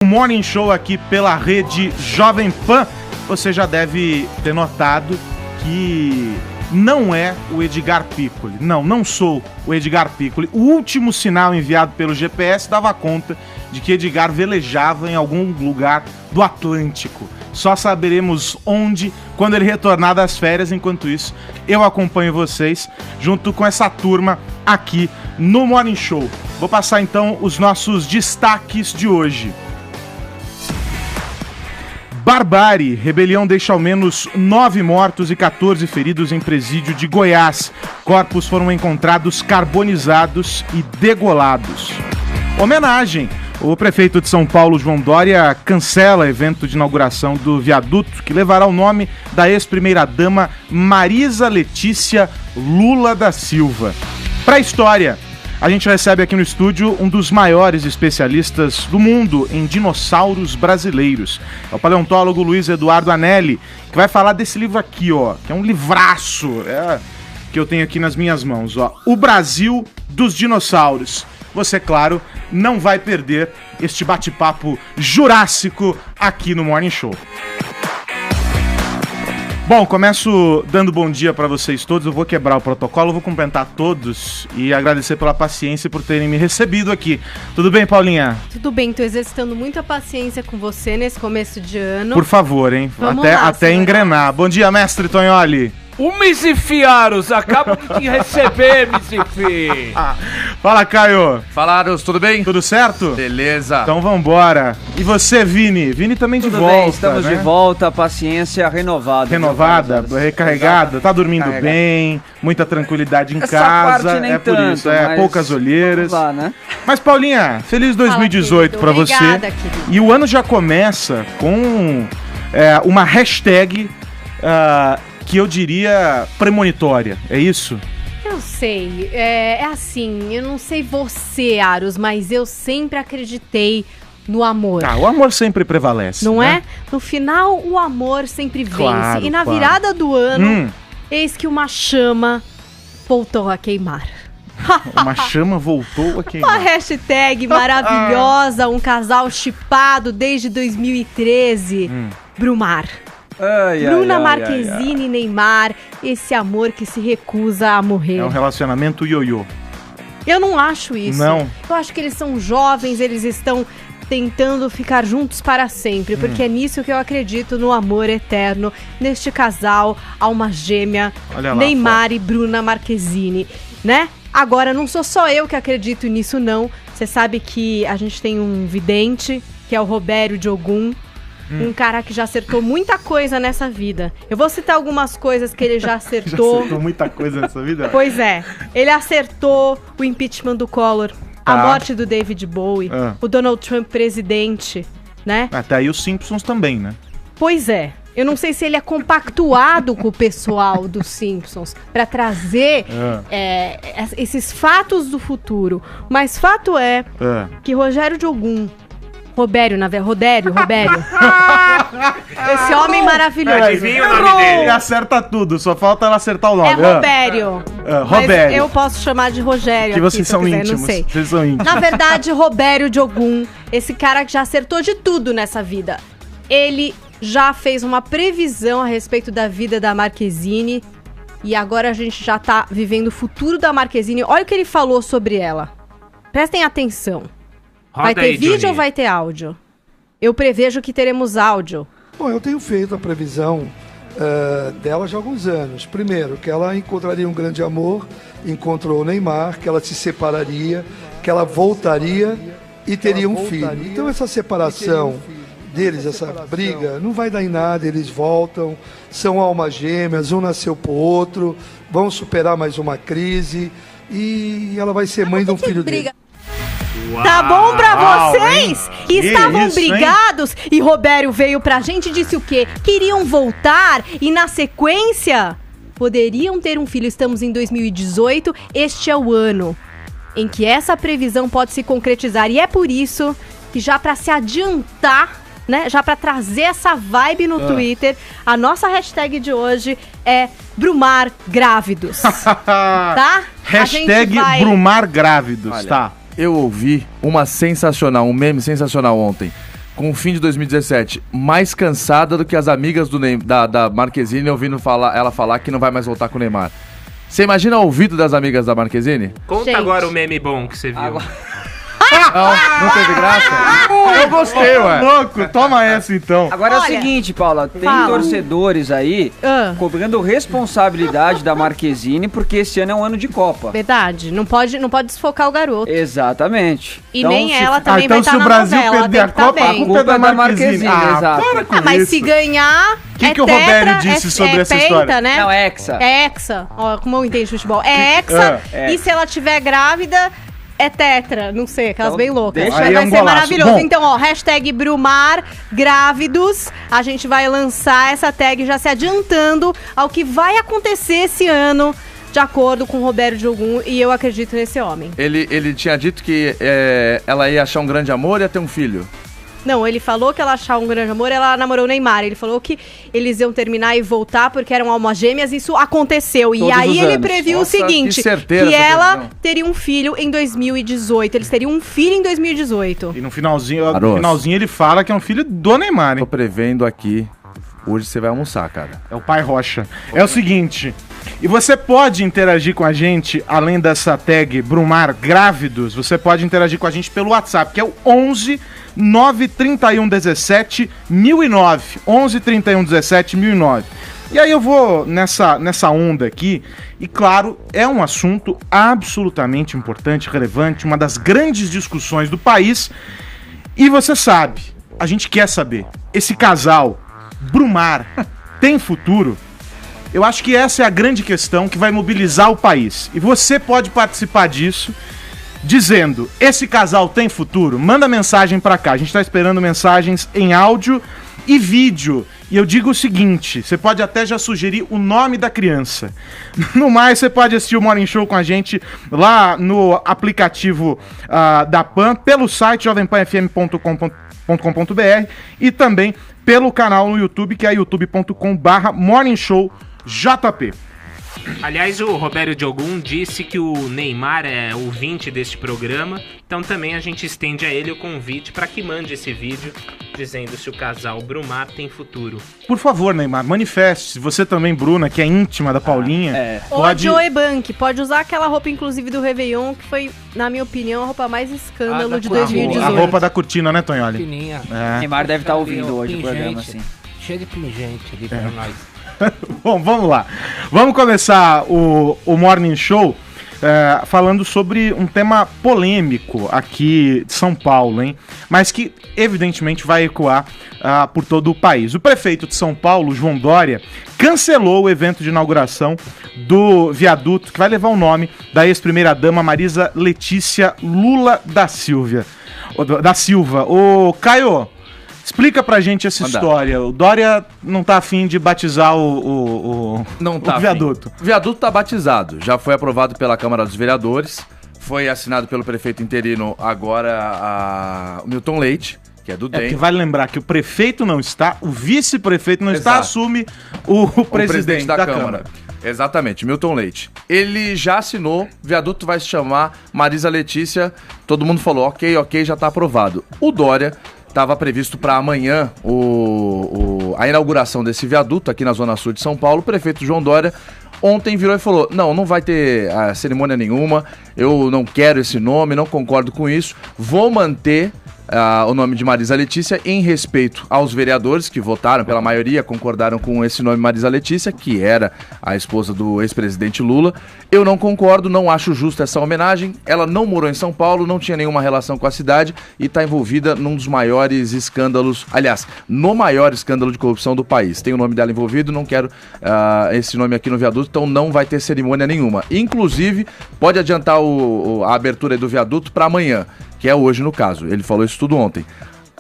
Morning Show aqui pela rede Jovem Pan. Você já deve ter notado que não é o Edgar Piccoli. Não sou o Edgar Piccoli. O último sinal enviado pelo GPS dava conta de que Edgar velejava em algum lugar do Atlântico. Só saberemos onde quando ele retornar das férias. Enquanto isso, eu acompanho vocês junto com essa turma aqui no Morning Show. Vou passar então os nossos destaques de hoje. Barbárie, rebelião deixa ao menos 9 mortos e 14 feridos em presídio de Goiás. Corpos foram encontrados carbonizados e degolados. Homenagem. O prefeito de São Paulo, João Dória, cancela evento de inauguração do viaduto que levará o nome da ex-primeira-dama Marisa Letícia Lula da Silva. Para a história, a gente recebe aqui no estúdio um dos maiores especialistas do mundo em dinossauros brasileiros. É o paleontólogo Luiz Eduardo Anelli, que vai falar desse livro aqui, ó, que é um livraço, que eu tenho aqui nas minhas mãos, ó. O Brasil dos Dinossauros. Você, claro, não vai perder este bate-papo jurássico aqui no Morning Show. Bom, começo dando bom dia para vocês todos. Eu vou quebrar o protocolo, vou cumprimentar todos e agradecer pela paciência e por terem me recebido aqui. Tudo bem, Paulinha? Tudo bem, tô exercitando muita paciência com você nesse começo de ano. Por favor, hein? Vamos lá, até engrenar. Bom dia, mestre Tonholi. O Misifiaros, acabo de te receber, Misifi. Fala, Caio. Fala, Aros, tudo bem? Tudo certo? Beleza. Então vambora. E você, Vini? Vini também Tudo de volta, bem, estamos né? de volta, paciência renovada. Renovada, recarregada, tá dormindo bem, muita tranquilidade em Essa casa, parte nem por tanto, isso, mas poucas olheiras. vamos lá, né? Mas, Paulinha, feliz 2018 Fala, pra querido. você. Obrigada, querido. E o ano já começa com uma hashtag que eu diria premonitória, é isso? Eu sei, é assim, eu não sei você, Aros, mas eu sempre acreditei no amor. O amor sempre prevalece, Não né? é? No final, o amor sempre vence. Claro, E na claro. virada do ano, eis que uma chama voltou a queimar. Uma chama voltou a queimar. Uma hashtag maravilhosa, um casal chipado desde 2013, Brumar. Bruna Marquezine e Neymar, esse amor que se recusa a morrer. É um relacionamento ioiô. Eu não acho isso. Não. Eu acho que eles são jovens, eles estão tentando ficar juntos para sempre, porque é nisso que eu acredito, no amor eterno, neste casal, alma gêmea, Olha lá, Neymar e Bruna Marquezine, né? Agora, não sou só eu que acredito nisso, não. Você sabe que a gente tem um vidente, que é o Robério Diogun, um cara que já acertou muita coisa nessa vida. Eu vou citar algumas coisas que ele já Já acertou. acertou muita coisa nessa vida? Pois é, ele acertou o impeachment do Collor, a morte do David Bowie, o Donald Trump presidente, né? Até aí os Simpsons também, né? Pois é, eu não sei se ele é compactuado com o pessoal dos Simpsons pra trazer esses fatos do futuro, mas fato é que Rogério Diogun, Robério. Esse homem maravilhoso. Adivinha o nome dele? Ele acerta tudo, só falta ela acertar o nome. É Robério. Mas Robério. eu posso chamar de Rogério Que aqui, vocês se eu são quiser, íntimos. não sei. Vocês são íntimos. Na verdade, Robério Diogun, esse cara que já acertou de tudo nessa vida, ele já fez uma previsão a respeito da vida da Marquezine e agora a gente já tá vivendo o futuro da Marquezine. Olha o que ele falou sobre ela. Prestem atenção. Vai ter vídeo ou vai ter áudio? Eu prevejo que teremos áudio. Bom, eu tenho feito a previsão dela já há alguns anos. Primeiro, que ela encontraria um grande amor, encontrou o Neymar, que ela se separaria, que ela voltaria e teria um filho. Então essa separação deles, essa briga, não vai dar em nada, eles voltam, são almas gêmeas, um nasceu pro outro, vão superar mais uma crise e ela vai ser mãe de um filho dele. Tá bom pra vocês? Que Estavam isso, hein? brigados e Robério veio pra gente e disse o quê? Queriam voltar e na sequência poderiam ter um filho. Estamos em 2018, este é o ano em que essa previsão pode se concretizar e é por isso que já pra se adiantar, né, já pra trazer essa vibe no Twitter, a nossa hashtag de hoje é Brumar Grávidos, tá? Hashtag Brumar Grávidos, Olha, tá? Eu ouvi um meme sensacional ontem. com o fim de 2017, mais cansada do que as amigas da Marquezine ouvindo ela falar que não vai mais voltar com o Neymar. Você imagina o ouvido das amigas da Marquezine? Conta Gente. agora o meme bom que você viu. Não teve graça? Eu gostei, ué. Louco, toma essa então. Agora é Olha, o seguinte, Paula, tem fala. torcedores aí cobrando responsabilidade da Marquezine porque esse ano é um ano de Copa. Verdade, não pode desfocar o garoto. Exatamente. E Então, nem se- ela também então vai se estar o na Brasil novela, perder tem a que tá Copa, a bem. culpa é da Marquezine. Marquezine, exato. Para com Mas isso. se ganhar, Que o Robério disse sobre essa penta, história? né? Não, é hexa. É hexa. Ó, como eu entendo de futebol. É hexa. É. E se ela tiver grávida, é tetra. Não sei, aquelas Então, bem loucas. deixa- Vai Aí é um ser golaço. maravilhoso. Bom. Então, ó, hashtag Brumar Grávidos. A gente vai lançar essa tag já se adiantando ao que vai acontecer esse ano, de acordo com o Roberto Jogum. E eu acredito nesse homem. Ele tinha dito que ela ia achar um grande amor e ia ter um filho. Não, ele falou que ela achava um grande amor, ela namorou o Neymar. Ele falou que eles iam terminar e voltar porque eram almas gêmeas, isso aconteceu. E Todos aí os ele anos. previu Nossa, o seguinte, que certeira que essa ela previsão. teria um filho em 2018. Eles teriam um filho em 2018. E no finalzinho, Caroço. ele fala que é um filho do Neymar, Tô hein? prevendo aqui. Hoje você vai almoçar, cara. É o pai Rocha. É o seguinte, e você pode interagir com a gente, além dessa tag Brumar Grávidos, você pode interagir com a gente pelo WhatsApp, que é o 11 931 17 1009. 11 31 17 1009. E aí eu vou nessa onda aqui, e claro, é um assunto absolutamente importante, relevante, uma das grandes discussões do país. E você sabe, a gente quer saber, esse casal, Brumar, tem futuro? Eu acho que essa é a grande questão que vai mobilizar o país. E você pode participar disso dizendo, esse casal tem futuro? Manda mensagem pra cá. A gente tá esperando mensagens em áudio e vídeo. E eu digo o seguinte, você pode até já sugerir o nome da criança. No mais, você pode assistir o Morning Show com a gente lá no aplicativo da PAN, pelo site jovempanfm.com.br e também pelo canal no YouTube, que é youtube.com/morningshowjp. Aliás, o Roberto Jogum disse que o Neymar é ouvinte deste programa, então também a gente estende a ele o convite para que mande esse vídeo dizendo se o casal Brumar tem futuro. Por favor, Neymar, manifeste. Você também, Bruna, que é íntima da Paulinha, Ô, pode... Joey Bank, pode usar aquela roupa, inclusive, do Réveillon, que foi, na minha opinião, a roupa mais escândalo da de Curitiba. 2018. A roupa da cortina, né, Tonholi? Fininha. É. Neymar deve estar ouvindo hoje o programa, Pingente. assim. Cheio de pingente ali pra nós. Bom, vamos lá. Vamos começar o Morning Show falando sobre um tema polêmico aqui de São Paulo, hein? Mas que, evidentemente, vai ecoar por todo o país. O prefeito de São Paulo, João Dória, cancelou o evento de inauguração do viaduto que vai levar o nome da ex-primeira-dama Marisa Letícia Lula da Silva. Ô, Caio, explica pra gente essa Manda. história. O Dória não tá afim de batizar o viaduto. O viaduto tá batizado. Já foi aprovado pela Câmara dos Vereadores. Foi assinado pelo prefeito interino agora, o Milton Leite, que é do DEM. Porque vale lembrar que o prefeito não está, o vice-prefeito não está, Exato. assume o presidente da Câmara. Exatamente, Milton Leite. Ele já assinou, o viaduto vai se chamar Marisa Letícia. Todo mundo falou, ok, já tá aprovado. O Dória estava previsto para amanhã a inauguração desse viaduto aqui na Zona Sul de São Paulo. O prefeito João Dória ontem virou e falou, não vai ter cerimônia nenhuma, eu não quero esse nome, não concordo com isso, vou manter o nome de Marisa Letícia em respeito aos vereadores que votaram, pela maioria concordaram com esse nome Marisa Letícia, que era a esposa do ex-presidente Lula. Eu não concordo, não acho justa essa homenagem. Ela não morou em São Paulo, não tinha nenhuma relação com a cidade e está envolvida num dos maiores escândalos, aliás, no maior escândalo de corrupção do país. Tem o nome dela envolvido, não quero esse nome aqui no viaduto, então não vai ter cerimônia nenhuma. Inclusive, pode adiantar a abertura do viaduto para amanhã, que é hoje no caso. Ele falou isso tudo ontem.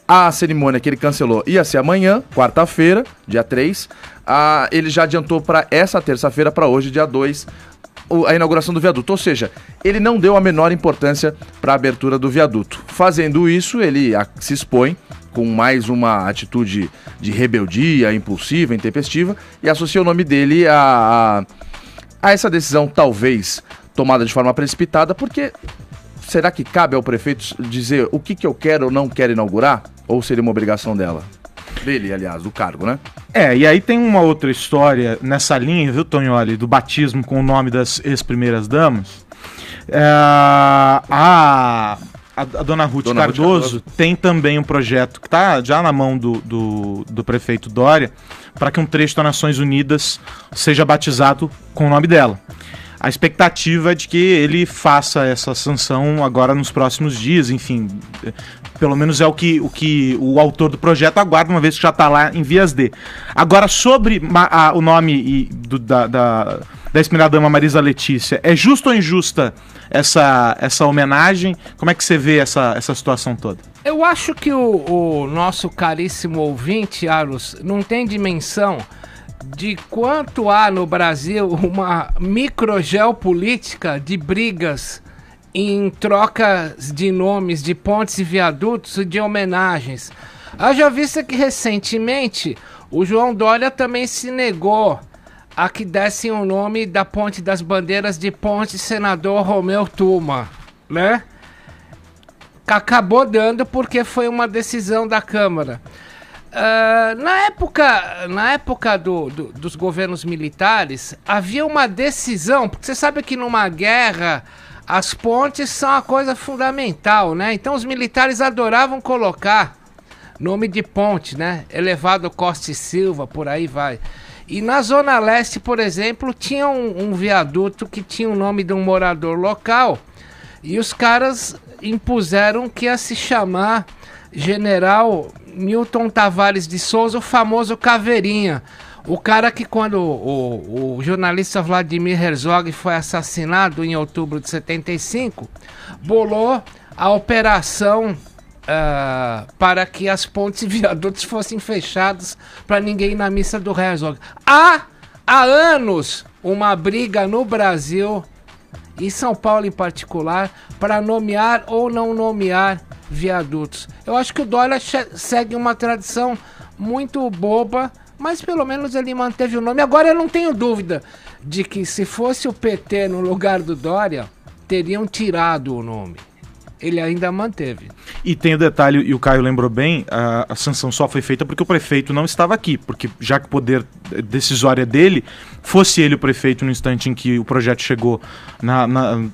A cerimônia que ele cancelou ia ser amanhã, quarta-feira, dia 3. Ele já adiantou para essa terça-feira, para hoje, dia 2, a inauguração do viaduto. Ou seja, ele não deu a menor importância para a abertura do viaduto. Fazendo isso, ele se expõe com mais uma atitude de rebeldia, impulsiva, intempestiva, e associa o nome dele a essa decisão, talvez, tomada de forma precipitada, porque será que cabe ao prefeito dizer o que eu quero ou não quero inaugurar? Ou seria uma obrigação dela? Dele, aliás, do cargo, né? E aí tem uma outra história nessa linha, viu, Tonholi, do batismo com o nome das ex-primeiras damas. A dona Ruth Cardoso tem também um projeto que está já na mão do prefeito Dória para que um trecho das Nações Unidas seja batizado com o nome dela. A expectativa é de que ele faça essa sanção agora nos próximos dias, enfim, pelo menos é o que o autor do projeto aguarda, uma vez que já está lá em vias de. Agora, sobre o nome da ex-primeira-dama Marisa Letícia, é justa ou injusta essa homenagem? Como é que você vê essa situação toda? Eu acho que o nosso caríssimo ouvinte, Aros, não tem dimensão de quanto há no Brasil uma microgeopolítica de brigas em trocas de nomes de pontes e viadutos e de homenagens. Haja vista que recentemente o João Dória também se negou a que dessem o nome da Ponte das Bandeiras de Ponte Senador Romeu Tuma, né? Acabou dando porque foi uma decisão da Câmara. Na época dos governos militares, havia uma decisão, porque você sabe que numa guerra as pontes são a coisa fundamental, né? Então os militares adoravam colocar nome de ponte, né? Elevado Costa e Silva, por aí vai. E na Zona Leste, por exemplo, tinha um viaduto que tinha o nome de um morador local e os caras impuseram que ia se chamar General Milton Tavares de Souza, o famoso Caveirinha. O cara que quando o jornalista Vladimir Herzog foi assassinado em outubro de 75, bolou a operação para que as pontes e viadutos fossem fechados para ninguém ir na missa do Herzog. Há anos uma briga no Brasil, em São Paulo em particular, para nomear ou não nomear viadutos. Eu acho que o Dória segue uma tradição muito boba, mas pelo menos ele manteve o nome. Agora eu não tenho dúvida de que se fosse o PT no lugar do Dória, teriam tirado o nome. Ele ainda manteve. E tem o detalhe, e o Caio lembrou bem, a sanção só foi feita porque o prefeito não estava aqui, porque já que o poder decisório é dele, fosse ele o prefeito no instante em que o projeto chegou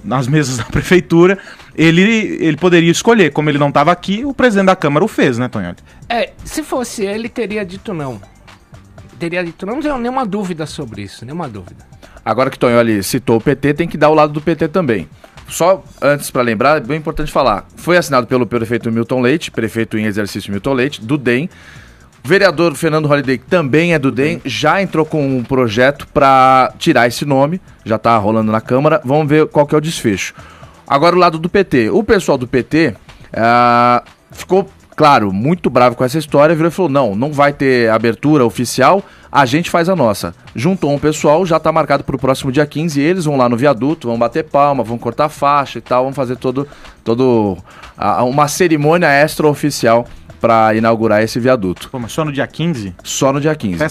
nas mesas da prefeitura, ele poderia escolher. Como ele não estava aqui, o presidente da Câmara o fez, né, Tonholi? Se fosse ele, teria dito não. Não tenho nenhuma dúvida sobre isso, nenhuma dúvida. Agora que Tonholi citou o PT, tem que dar o lado do PT também. Só antes para lembrar, é bem importante falar, foi assinado pelo prefeito Milton Leite, prefeito em exercício Milton Leite, do DEM. O vereador Fernando Holliday, que também é do DEM, já entrou com um projeto para tirar esse nome, já está rolando na Câmara, vamos ver qual que é o desfecho. Agora o lado do PT. O pessoal do PT ficou, claro, muito bravo com essa história, virou e falou, não vai ter abertura oficial, a gente faz a nossa. Juntou um pessoal, já está marcado para o próximo dia 15, eles vão lá no viaduto, vão bater palma, vão cortar faixa e tal, vão fazer uma cerimônia extraoficial para inaugurar esse viaduto. Pô, mas só no dia 15? Só no dia 15.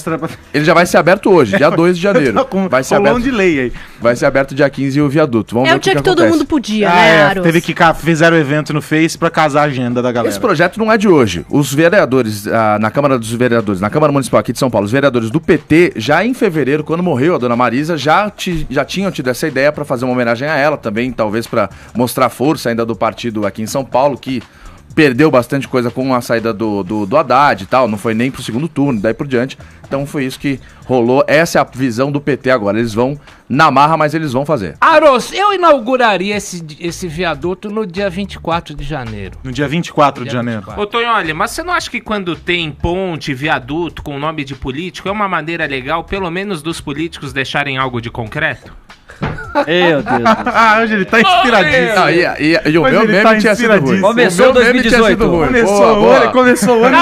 Ele já vai ser aberto hoje, dia 2 de janeiro. Vai ser aberto de lei aí. Vai ser aberto dia 15 o viaduto. Vamos ver o dia que todo mundo podia, né, Aros? Teve que fizeram evento no Face para casar a agenda da galera. Esse projeto não é de hoje. Os vereadores, na Câmara dos Vereadores, na Câmara Municipal aqui de São Paulo, os vereadores do PT, já em fevereiro, quando morreu a dona Marisa, já tinham tido essa ideia para fazer uma homenagem a ela, também talvez para mostrar força ainda do partido aqui em São Paulo, que perdeu bastante coisa com a saída do Haddad e tal, não foi nem pro segundo turno, daí por diante. Então foi isso que rolou, essa é a visão do PT agora, eles vão na marra, mas eles vão fazer. Aros, eu inauguraria esse viaduto no dia 24 de janeiro. No dia 24 de janeiro. Ô Tonholi, mas você não acha que quando tem ponte, viaduto com nome de político, é uma maneira legal, pelo menos dos políticos deixarem algo de concreto? Meu Deus. Hoje ele tá inspiradíssimo. E o meu meme tinha sido ruim. Começou 2018. Começou o ano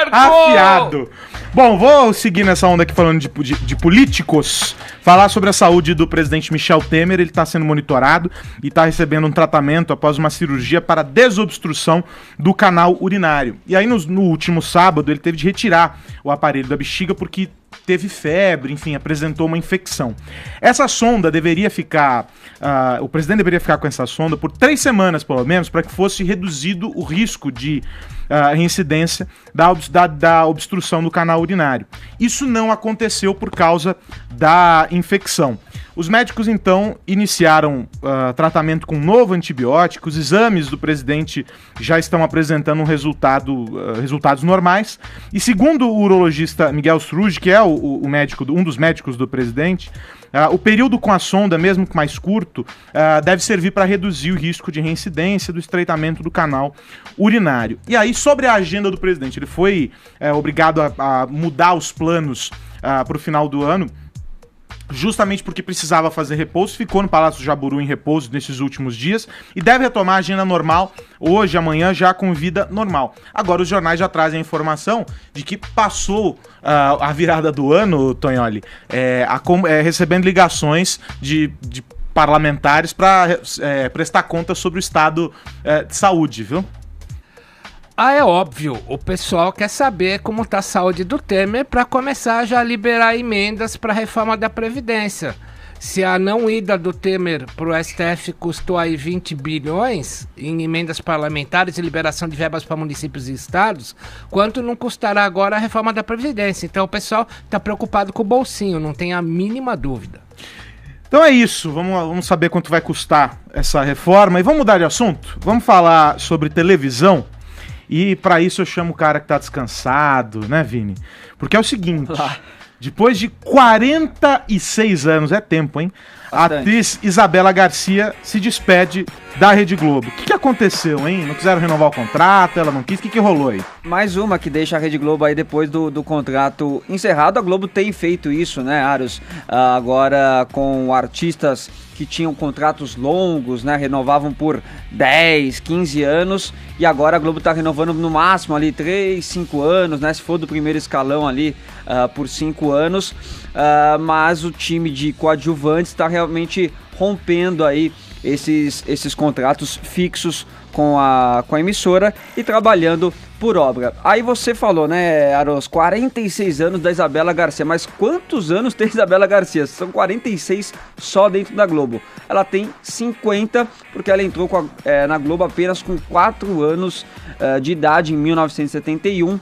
afiado. Bom, vou seguir nessa onda aqui falando de políticos, falar sobre a saúde do presidente Michel Temer. Ele está sendo monitorado e está recebendo um tratamento após uma cirurgia para desobstrução do canal urinário. E aí no último sábado ele teve de retirar o aparelho da bexiga porque teve febre, enfim, apresentou uma infecção. Essa sonda deveria ficar, o presidente deveria ficar com essa sonda por 3 semanas, pelo menos, para que fosse reduzido o risco de reincidência da obstrução do canal urinário. Isso não aconteceu por causa da infecção. Os médicos, então, iniciaram tratamento com um novo antibiótico. Os exames do presidente já estão apresentando resultados normais. E segundo o urologista Miguel Struge, que é um dos médicos do presidente, o período com a sonda, mesmo que mais curto, deve servir para reduzir o risco de reincidência do estreitamento do canal urinário. E aí, sobre a agenda do presidente, ele foi obrigado a mudar os planos para o final do ano, justamente porque precisava fazer repouso, ficou no Palácio Jaburu em repouso nesses últimos dias e deve retomar a agenda normal hoje, amanhã, já com vida normal. Agora os jornais já trazem a informação de que passou a virada do ano, Tonholi, recebendo ligações de parlamentares para prestar conta sobre o estado de saúde, viu? É óbvio, o pessoal quer saber como está a saúde do Temer para começar já a liberar emendas para a reforma da Previdência. Se a não ida do Temer para o STF custou aí 20 bilhões em emendas parlamentares e liberação de verbas para municípios e estados, quanto não custará agora a reforma da Previdência? Então o pessoal está preocupado com o bolsinho, não tem a mínima dúvida. Então é isso, vamos saber quanto vai custar essa reforma e vamos mudar de assunto? Vamos falar sobre televisão. E para isso eu chamo o cara que tá descansado, né, Vini? Porque é o seguinte, depois de 46 anos, é tempo, hein? A atriz Isabela Garcia se despede da Rede Globo. O que aconteceu, hein? Não quiseram renovar o contrato, ela não quis, o que rolou aí? Mais uma que deixa a Rede Globo aí depois do contrato encerrado. A Globo tem feito isso, né, Aros? Agora com artistas que tinham contratos longos, né, renovavam por 10, 15 anos, e agora a Globo está renovando no máximo ali 3, 5 anos, né, se for do primeiro escalão ali por 5 anos, mas o time de coadjuvantes está realmente rompendo aí esses contratos fixos com a emissora e trabalhando por obra. Aí você falou, né, Aros, 46 anos da Isabela Garcia, mas quantos anos tem Isabela Garcia? São 46 só dentro da Globo. Ela tem 50 porque ela entrou na Globo apenas com 4 anos de idade em 1971.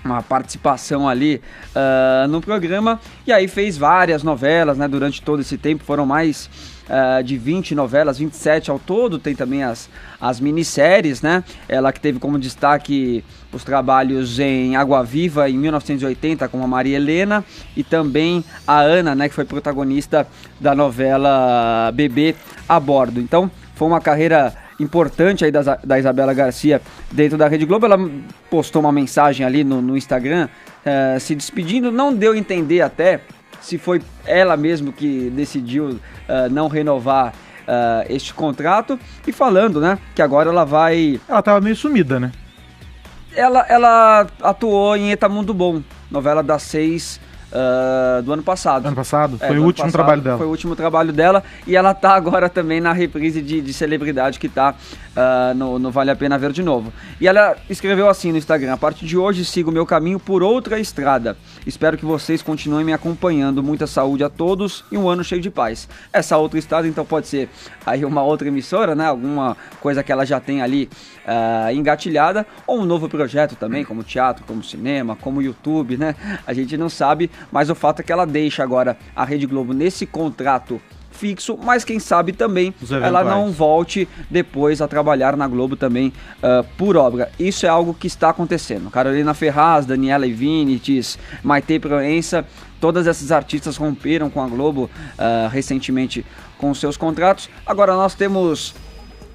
Uma participação ali no programa, e aí fez várias novelas, né, durante todo esse tempo. Foram mais de 20 novelas, 27 ao todo. Tem também as minisséries, né? Ela que teve como destaque os trabalhos em Água Viva em 1980 com a Maria Helena, e também a Ana, né, que foi protagonista da novela Bebê a Bordo. Então foi uma carreira importante aí da Isabela Garcia dentro da Rede Globo. Ela postou uma mensagem ali no Instagram se despedindo. Não deu a entender até se foi ela mesmo que decidiu não renovar este contrato, e falando, né, que agora ela vai... Ela tava meio sumida, né? Ela atuou em Etamundo Bom, novela das 6 do ano passado. Ano passado? Foi o último trabalho dela. Foi o último trabalho dela, e ela tá agora também na reprise de celebridade que tá no Vale a Pena Ver de Novo. E ela escreveu assim no Instagram: a partir de hoje sigo meu caminho por outra estrada. Espero que vocês continuem me acompanhando. Muita saúde a todos e um ano cheio de paz. Essa outra estrada então pode ser aí uma outra emissora, né? Alguma coisa que ela já tem ali engatilhada, ou um novo projeto também, como teatro, como cinema, como YouTube, né? A gente não sabe, mas o fato é que ela deixa agora a Rede Globo nesse contrato fixo, mas quem sabe também ela não volte depois a trabalhar na Globo também por obra. Isso é algo que está acontecendo. Carolina Ferraz, Daniela Ivinites, Maitê Proença, todas essas artistas romperam com a Globo recentemente com seus contratos. Agora nós temos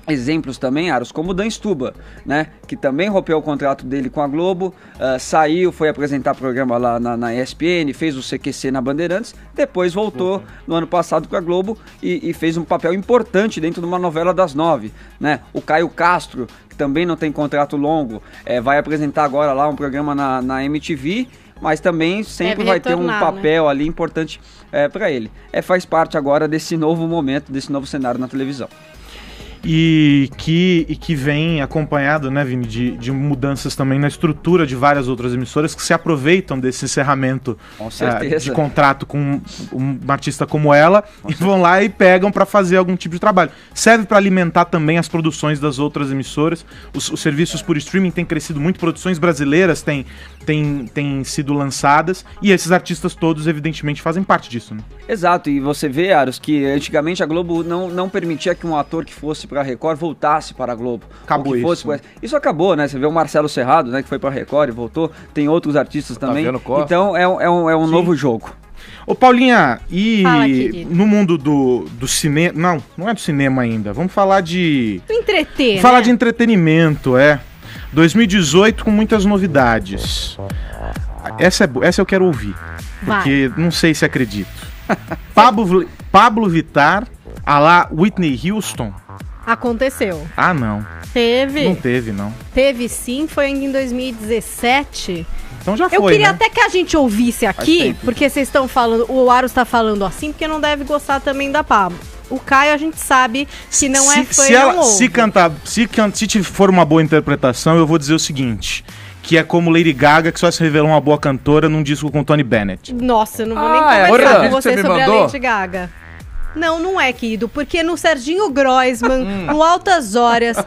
exemplos também, Aros, como o Dan Stuba, né, que também rompeu o contrato dele com a Globo, saiu, foi apresentar programa lá na ESPN, fez o CQC na Bandeirantes, depois voltou no ano passado com a Globo e fez um papel importante dentro de uma novela das 9, né? O Caio Castro, que também não tem contrato longo, vai apresentar agora lá um programa na MTV, mas também sempre vai ter um papel, né, ali importante para ele. Faz parte agora desse novo momento, desse novo cenário na televisão. e que vem acompanhado, né, Vini, de mudanças também na estrutura de várias outras emissoras que se aproveitam desse encerramento de contrato com uma artista como ela e vão lá e pegam para fazer algum tipo de trabalho. Serve para alimentar também as produções das outras emissoras. Os serviços por streaming têm crescido muito, produções brasileiras têm sido lançadas e esses artistas todos, evidentemente, fazem parte disso, né? Exato, e você vê, Aros, que antigamente a Globo não permitia que um ator que fosse pra Record voltasse para a Globo. Acabou isso. Isso acabou, né? Você vê o Marcelo Serrado, né, que foi pra Record e voltou, tem outros artistas também. Então é um novo jogo. Ô Paulinha, Fala, no mundo do cinema... Não é do cinema ainda, vamos falar de... Do entreter, falar de entretenimento, 2018 com muitas novidades. Essa eu quero ouvir, porque não sei se acredito. Pablo Vittar, a lá Whitney Houston. Aconteceu. Ah, não. Teve. Não teve, não. Teve sim, foi em 2017. Então já foi, Eu queria né? até que a gente ouvisse aqui, porque vocês estão falando, o Aros tá falando assim, porque não deve gostar também da Pablo. O Caio a gente sabe que não é fã e não ouve. Se for uma boa interpretação, eu vou dizer o seguinte... Que é como Lady Gaga, que só se revelou uma boa cantora num disco com Tony Bennett. Nossa, eu não vou nem conversar com você sobre a Lady Gaga. Não é, querido, porque no Serginho Groisman, no Altas Horas,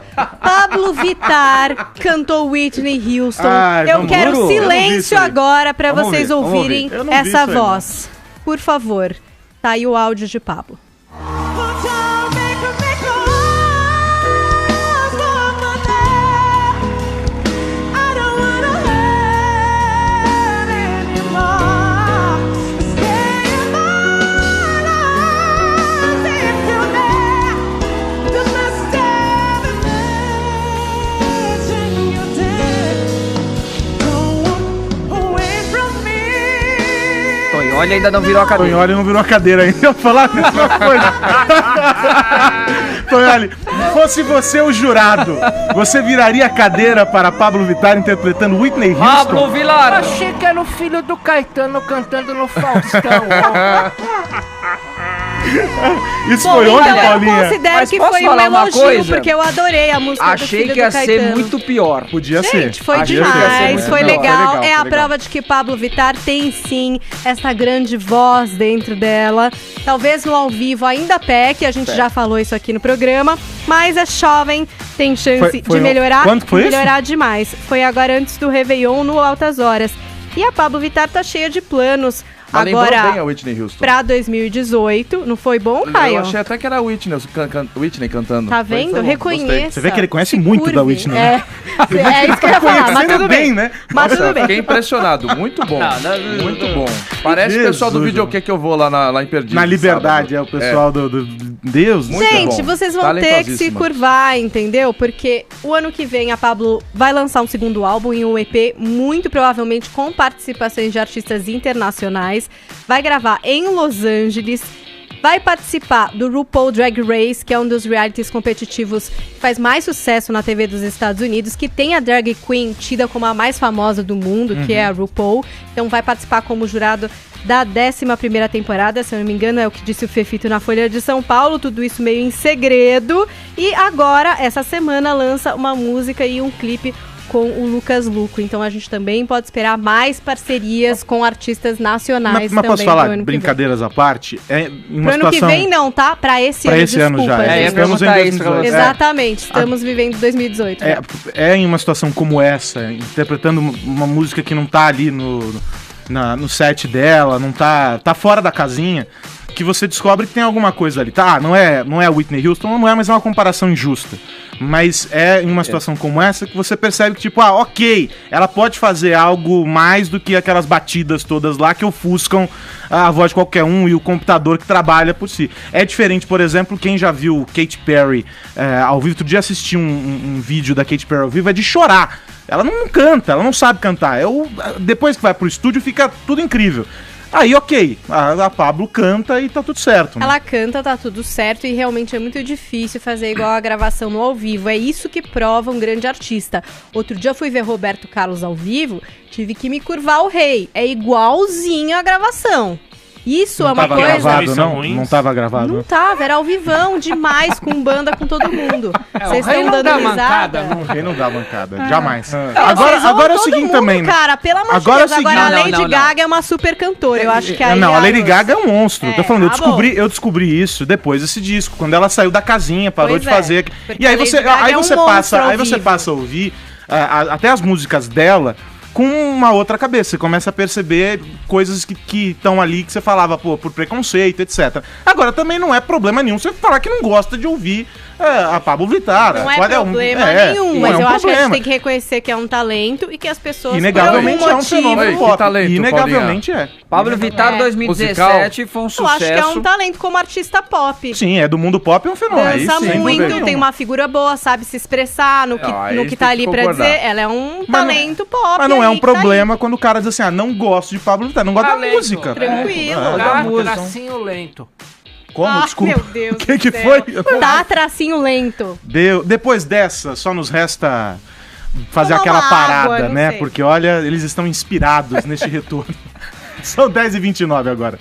Pablo Vittar cantou Whitney Houston. Eu quero silêncio agora pra vocês ouvirem essa voz. Por favor, tá aí o áudio de Pablo. Tonholi ainda não virou a cadeira. Tonholi não virou a cadeira ainda. Eu ia falar a mesma coisa. Tonholi, fosse você o jurado, você viraria a cadeira para Pablo Vittar interpretando Whitney Houston? Pablo Vittar! Achei que era o filho do Caetano cantando no Faustão. Isso foi onde, Paulinha? Eu considero que foi um elogio, porque eu adorei a música do filho do Caetano. Achei que ia ser muito pior. Podia ser. Gente, foi demais, foi legal. É a prova de que Pablo Vittar tem sim essa grande voz dentro dela. Talvez no ao vivo ainda peque, a gente já falou isso aqui no programa, mas é jovem, tem chance de melhorar. Quanto foi melhorar demais. Foi agora antes do Réveillon no Altas Horas. E a Pablo Vittar tá cheia de planos. Agora, bem a Whitney Houston. Pra 2018, não foi bom, Caio? Eu achei até que era a Whitney cantando. Tá vendo? Reconheça. Você vê que ele conhece muito da Whitney. É isso que eu ia falar, mas tudo bem, né? Mas tudo bem. Fiquei impressionado, muito bom. Muito bom. Parece o pessoal do videokê que eu vou lá em Perdido. Na Liberdade, o pessoal do Deus. Muito Gente, bom. vocês vão ter que se curvar, entendeu? Porque o ano que vem a Pablo vai lançar um segundo álbum e um EP, muito provavelmente com participações de artistas internacionais. Vai gravar em Los Angeles, vai participar do RuPaul Drag Race, que é um dos realities competitivos que faz mais sucesso na TV dos Estados Unidos, que tem a drag queen tida como a mais famosa do mundo, que é a RuPaul. Então vai participar como jurado da 11ª temporada, se eu não me engano, é o que disse o Fefito na Folha de São Paulo, tudo isso meio em segredo. E agora, essa semana, lança uma música e um clipe com o Lucas Luco. Então a gente também pode esperar mais parcerias com artistas nacionais. Mas posso falar, brincadeiras à parte? Pro ano que vem não, tá? Pra esse ano, ano já. Estamos em 2018. Exatamente, estamos vivendo 2018. É em uma situação como essa, interpretando uma música que não tá ali no set dela, não tá fora da casinha, que você descobre que tem alguma coisa ali. Tá, não é a Whitney Houston, não é, mas é uma comparação injusta. Mas é em uma situação como essa que você percebe que, tipo, ok, ela pode fazer algo mais do que aquelas batidas todas lá que ofuscam a voz de qualquer um e o computador que trabalha por si. É diferente, por exemplo, quem já viu Katy Perry ao vivo, outro dia assisti um vídeo da Katy Perry ao vivo, é de chorar. Ela não canta, ela não sabe cantar. Depois que vai pro estúdio fica tudo incrível. Aí, ok, a Pablo canta e tá tudo certo. Né? Ela canta, tá tudo certo, e realmente é muito difícil fazer igual a gravação no ao vivo. É isso que prova um grande artista. Outro dia eu fui ver Roberto Carlos ao vivo, tive que me curvar o rei. É igualzinho a gravação. Isso Não é uma tava coisa... gravado, Eles são não? ruins? Não tava gravado. Não tava, era ao vivão, demais, com banda, com todo mundo. Vocês o rei estão não dando dá risada? mancada, não. Quem não dá bancada? Jamais. Vocês Agora zoam é o todo seguinte mundo, também, né? cara, pelo amor Agora é o de Deus. Agora seguinte- a Lady Não. Gaga é uma super cantora. Eu acho que aí... Não, a Lady Aros- Gaga é um monstro. Tô falando, tá bom. eu descobri isso depois desse disco, quando ela saiu da casinha, parou Pois de é, fazer. porque E aí a Lady você, Gaga aí é um você monstro passa, ao aí você vivo. passa a ouvir até as músicas dela com uma outra cabeça. Você começa a perceber coisas que estão ali que você falava, pô, por preconceito, etc. Agora, também não é problema nenhum você falar que não gosta de ouvir a Pablo Vittar. Não é Qual problema nenhum, não mas é um eu acho que a gente problema. tem que reconhecer que é um talento e que as pessoas, Inegavelmente por é algum um motivo... fenômeno Ei, que pop. talento, Inegavelmente é. Pablo Vittar É. 2017 foi um Eu acho que é sucesso. um talento como artista pop. Sim, é do mundo pop, é um fenômeno. Aí Dança sim, sem muito, dúvida tem nenhuma. uma figura boa, sabe se expressar no que, Aí no a que gente tá tem ali que pra concordar. dizer. Ela é um Mas não- talento pop. Mas não é ali um que tá problema quando o cara diz assim, não gosto de Pablo Vittar, não gosta da Talento. música. Tranquilo. É, Tá, música. tracinho lento. Como? Ah, Desculpa. meu Deus O que do que céu. foi? Tá tracinho lento. Depois dessa, só nos resta fazer Tomar aquela uma parada, água, não né? sei. Porque, olha, eles estão inspirados neste retorno. São 10h29 agora.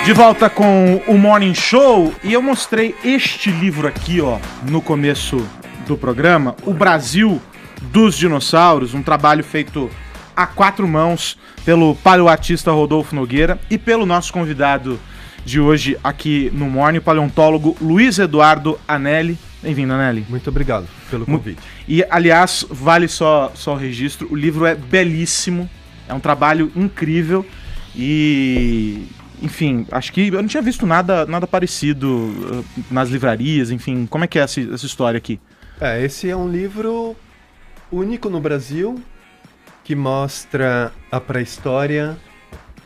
De volta com o Morning Show, e eu mostrei este livro aqui, ó, no começo do programa, O Brasil dos Dinossauros, um trabalho feito a 4 mãos pelo paleoartista Rodolfo Nogueira e pelo nosso convidado de hoje aqui no Morning, o paleontólogo Luiz Eduardo Anelli. Bem-vindo, Anelli. Muito obrigado pelo convite. E, aliás, vale só o registro, o livro é belíssimo, é um trabalho incrível e... Enfim, acho que eu não tinha visto nada parecido nas livrarias, enfim. Como é que é essa história aqui? Esse é um livro único no Brasil que mostra a pré-história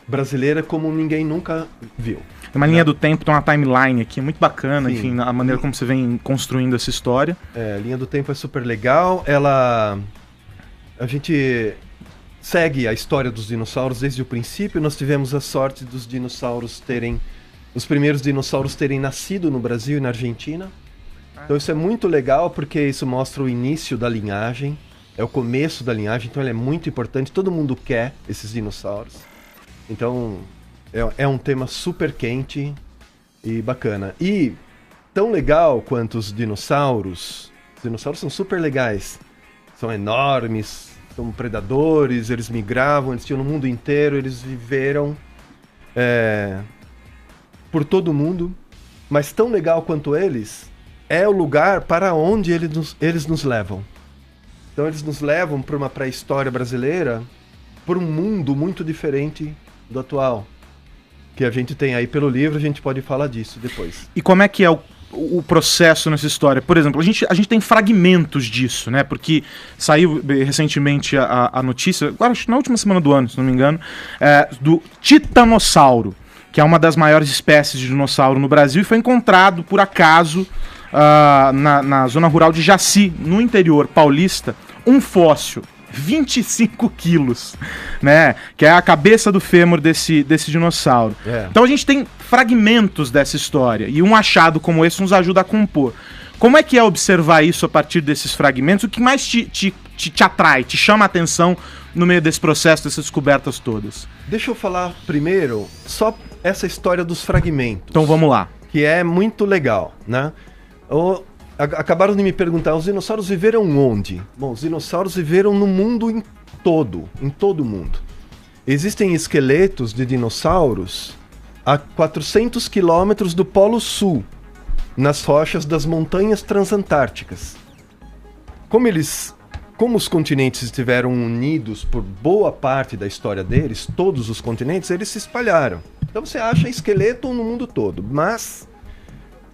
brasileira como ninguém nunca viu. Tem uma linha do tempo, tem uma timeline aqui, muito bacana, Sim. enfim, a maneira como você vem construindo essa história. A linha do tempo é super legal. A gente segue a história dos dinossauros desde o princípio. Nós tivemos a sorte dos os primeiros dinossauros terem nascido no Brasil e na Argentina. Então isso é muito legal porque isso mostra o início da linhagem, é o começo da linhagem, então ele é muito importante. Todo mundo quer esses dinossauros. Então é um tema super quente e bacana. E tão legal quanto os dinossauros são super legais. São enormes, são predadores, eles migravam, eles tinham no mundo inteiro, eles viveram por todo o mundo. Mas tão legal quanto eles é o lugar para onde eles nos levam. Então eles nos levam para uma pré-história brasileira, por um mundo muito diferente do atual. Que a gente tem aí pelo livro, a gente pode falar disso depois. E como é que é o processo nessa história? Por exemplo, a gente tem fragmentos disso, né? Porque saiu recentemente a notícia, agora acho que na última semana do ano, se não me engano, do titanossauro, que é uma das maiores espécies de dinossauro no Brasil e foi encontrado por acaso na zona rural de Jaci, no interior paulista, um fóssil. 25 quilos, né? Que é a cabeça do fêmur desse dinossauro. Então a gente tem fragmentos dessa história e um achado como esse nos ajuda a compor. Como é que é observar isso a partir desses fragmentos? O que mais te atrai, te chama a atenção no meio desse processo, dessas descobertas todas? Deixa eu falar primeiro só essa história dos fragmentos. Então vamos lá. Que é muito legal, né? Acabaram de me perguntar, os dinossauros viveram onde? Bom, os dinossauros viveram no mundo em todo o mundo. Existem esqueletos de dinossauros a 400 quilômetros do Polo Sul, nas rochas das montanhas transantárticas. Como os continentes estiveram unidos por boa parte da história deles, todos os continentes, eles se espalharam. Então você acha esqueleto no mundo todo, mas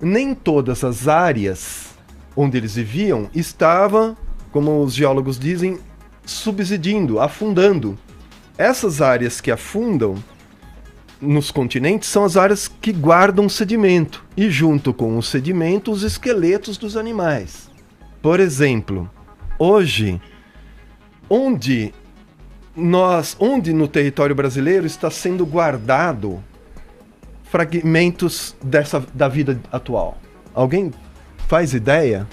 nem todas as áreas onde eles viviam estava, como os geólogos dizem, subsidindo, afundando. Essas áreas que afundam nos continentes são as áreas que guardam sedimento, e junto com o sedimento, os esqueletos dos animais. Por exemplo, hoje, onde no território brasileiro está sendo guardado fragmentos da vida atual? Alguém faz ideia?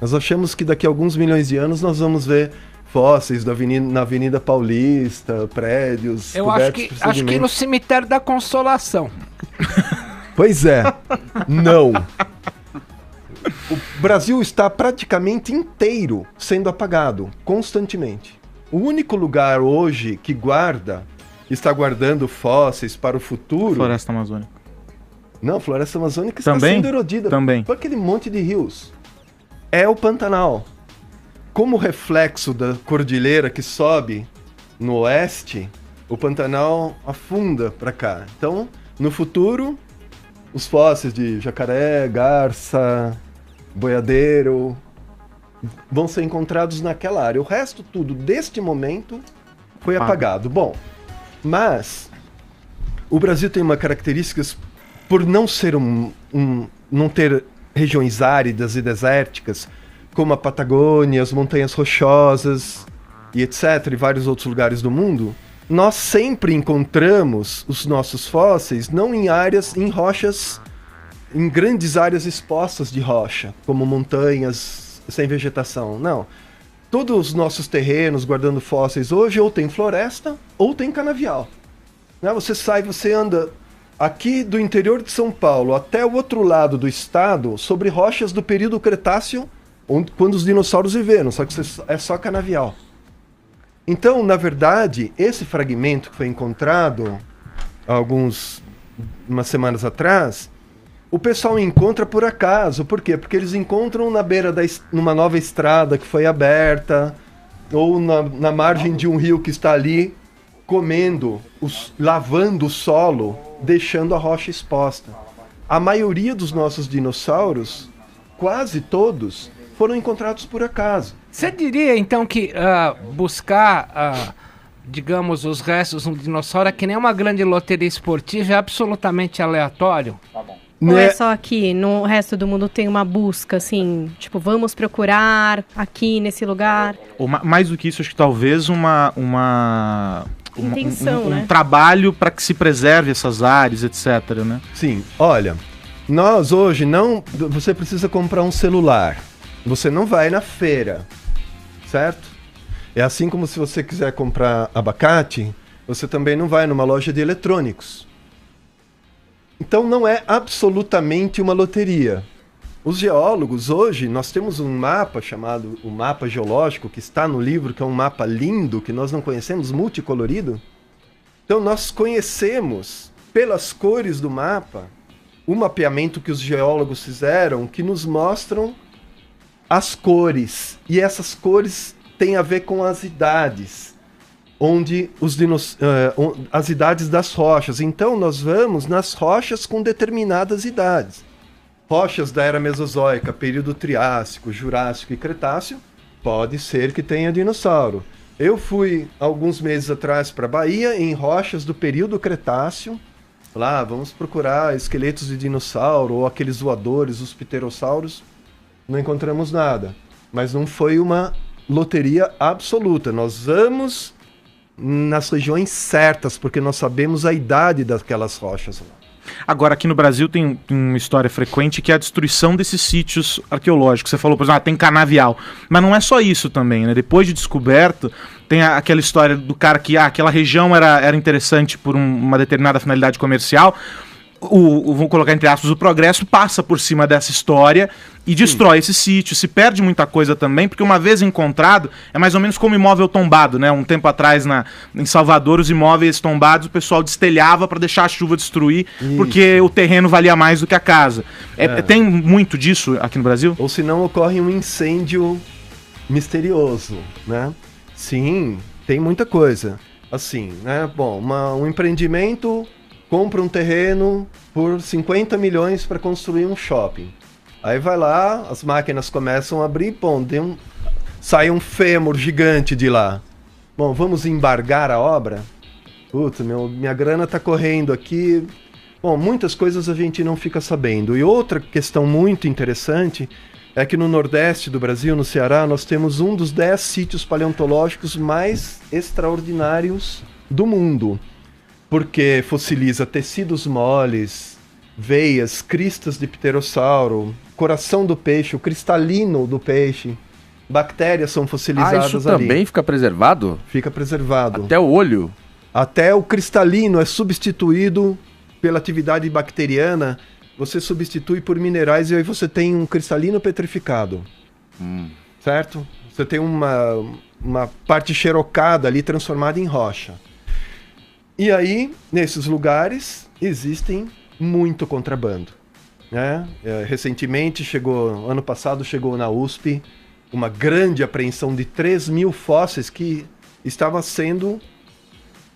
Nós achamos que daqui a alguns milhões de anos nós vamos ver fósseis na Avenida Paulista, prédios. Eu acho que no cemitério da Consolação. Pois é, não. O Brasil está praticamente inteiro sendo apagado, constantemente. O único lugar hoje que está guardando fósseis para o futuro... Floresta Amazônica. Não, a Floresta Amazônica está sendo erodida por aquele monte de rios. É o Pantanal. Como reflexo da cordilheira que sobe no oeste, o Pantanal afunda para cá. Então, no futuro, os fósseis de jacaré, garça, boiadeiro vão ser encontrados naquela área. O resto tudo, deste momento, foi apagado. Bom, mas o Brasil tem uma característica por não ser não ter regiões áridas e desérticas, como a Patagônia, as Montanhas Rochosas e etc., e vários outros lugares do mundo. Nós sempre encontramos os nossos fósseis não em rochas, em grandes áreas expostas de rocha, como montanhas sem vegetação. Não. Todos os nossos terrenos guardando fósseis hoje ou tem floresta ou tem canavial. Né? Você anda aqui do interior de São Paulo até o outro lado do estado sobre rochas do período Cretáceo, quando os dinossauros viveram, só que é só canavial. Então, na verdade, esse fragmento que foi encontrado umas semanas atrás, o pessoal encontra por acaso. Por quê? Porque eles encontram na beira numa nova estrada que foi aberta, ou na margem de um rio que está ali, lavando o solo, deixando a rocha exposta. A maioria dos nossos dinossauros, quase todos, foram encontrados por acaso. Você diria, então, que buscar, digamos, os restos de um dinossauro é que nem uma grande loteria esportiva, é absolutamente aleatório? Tá bom. Ou é só aqui, no resto do mundo tem uma busca, assim, tipo, vamos procurar aqui, nesse lugar? Ou mais do que isso, acho que talvez uma intenção, né? Um trabalho para que se preserve essas áreas, etc, né? Sim, olha, nós hoje você precisa comprar um celular. Você não vai na feira, certo? É assim como se você quiser comprar abacate, você também não vai numa loja de eletrônicos. Então não é absolutamente uma loteria. Os geólogos hoje, nós temos um mapa chamado o mapa geológico, que está no livro, que é um mapa lindo, que nós não conhecemos, multicolorido. Então nós conhecemos, pelas cores do mapa, o mapeamento que os geólogos fizeram, que nos mostram as cores, e essas cores têm a ver com as idades, as idades das rochas. Então nós vamos nas rochas com determinadas idades. Rochas da Era Mesozoica, período Triássico, Jurássico e Cretáceo, pode ser que tenha dinossauro. Eu fui alguns meses atrás para a Bahia, em rochas do período Cretáceo. Lá, vamos procurar esqueletos de dinossauro, ou aqueles voadores, os pterossauros. Não encontramos nada, mas não foi uma loteria absoluta. Nós vamos nas regiões certas, porque nós sabemos a idade daquelas rochas lá. Agora, aqui no Brasil tem uma história frequente que é a destruição desses sítios arqueológicos. Você falou, por exemplo, tem canavial. Mas não é só isso também, né? Depois de descoberto, tem aquela história do cara que aquela região era interessante por uma determinada finalidade comercial. Vou colocar entre aspas, o progresso passa por cima dessa história e destrói esse sítio. Se perde muita coisa também, porque uma vez encontrado, é mais ou menos como imóvel tombado, né? Um tempo atrás em Salvador, os imóveis tombados, o pessoal destelhava para deixar a chuva destruir, porque o terreno valia mais do que a casa. Tem muito disso aqui no Brasil? Ou se não, ocorre um incêndio misterioso, né? Sim, tem muita coisa. Assim, né? Bom, um empreendimento compra um terreno por 50 milhões para construir um shopping. Aí vai lá, as máquinas começam a abrir, sai um fêmur gigante de lá. Bom, vamos embargar a obra? Putz, minha grana tá correndo aqui. Bom, muitas coisas a gente não fica sabendo. E outra questão muito interessante é que no Nordeste do Brasil, no Ceará, nós temos um dos 10 sítios paleontológicos mais extraordinários do mundo. Porque fossiliza tecidos moles, veias, cristas de pterossauro, coração do peixe, o cristalino do peixe. bactérias são fossilizadas isso ali. também fica preservado? Fica preservado. Até o olho? Até o cristalino é substituído pela atividade bacteriana, você substitui por minerais e aí você tem um cristalino petrificado. Certo? Você tem uma parte xerocada ali transformada em rocha. E aí, nesses lugares, existem muito contrabando. Né? Recentemente, ano passado, chegou na USP uma grande apreensão de 3.000 fósseis que estava sendo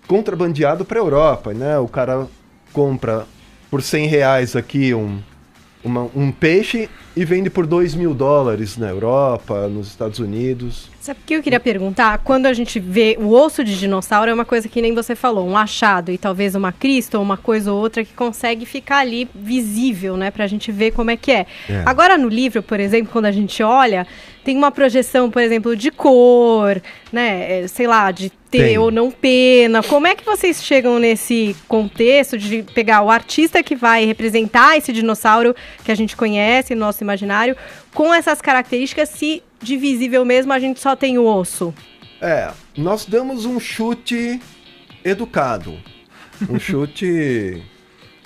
contrabandeado para a Europa. Né? O cara compra por R$100 aqui um peixe e vende por $2.000 na Europa, nos Estados Unidos. Sabe o que eu queria perguntar? Quando a gente vê o osso de dinossauro, é uma coisa que nem você falou, um achado e talvez uma crista ou uma coisa ou outra que consegue ficar ali visível, né? Pra gente ver como é que é. Agora no livro, por exemplo, quando a gente olha, tem uma projeção, por exemplo, de cor, né? Sei lá, de ter ou não pena. Como é que vocês chegam nesse contexto de pegar o artista que vai representar esse dinossauro que a gente conhece no nosso imaginário, com essas características, se de visível mesmo a gente só tem o osso? Nós damos um chute educado, um chute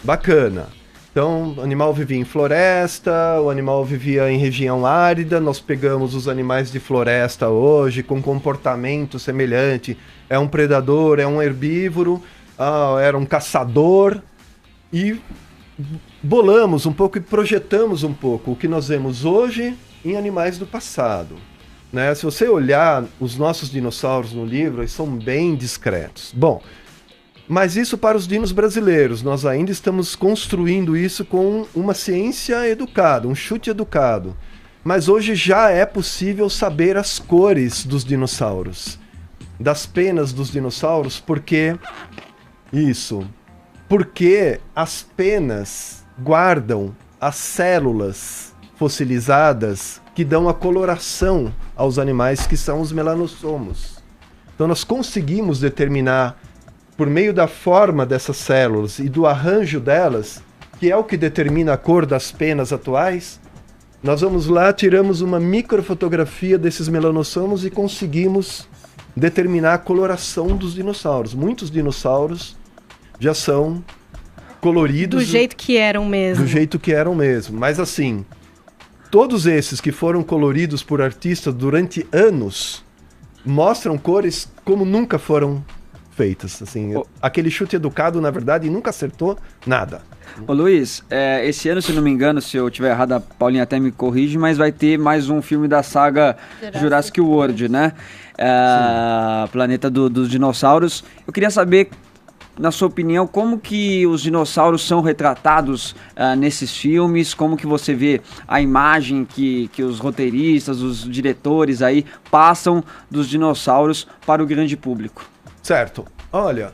bacana. Então, o animal vivia em floresta, o animal vivia em região árida, nós pegamos os animais de floresta hoje com comportamento semelhante. É um predador, é um herbívoro, era um caçador e bolamos um pouco e projetamos um pouco o que nós vemos hoje em animais do passado. Né? Se você olhar os nossos dinossauros no livro, eles são bem discretos. Bom, mas isso para os dinos brasileiros, nós ainda estamos construindo isso com uma ciência educada, um chute educado. Mas hoje já é possível saber as cores dos dinossauros, das penas dos dinossauros, porque as penas guardam as células fossilizadas que dão a coloração aos animais, que são os melanossomos. Então nós conseguimos determinar, por meio da forma dessas células e do arranjo delas, que é o que determina a cor das penas atuais, nós vamos lá, tiramos uma microfotografia desses melanossomos e conseguimos determinar a coloração dos dinossauros. Muitos dinossauros já são coloridos... Do jeito que eram mesmo. Do jeito que eram mesmo. Mas assim, todos esses que foram coloridos por artistas durante anos mostram cores como nunca foram feitas. Assim, aquele chute educado, na verdade, nunca acertou nada. Ô Luiz, esse ano, se não me engano, se eu tiver errado, a Paulinha até me corrige, mas vai ter mais um filme da saga Jurassic World, né? Planeta dos Dinossauros. Eu queria saber, na sua opinião, como que os dinossauros são retratados nesses filmes, como que você vê a imagem que os roteiristas, os diretores aí passam dos dinossauros para o grande público. Certo. Olha,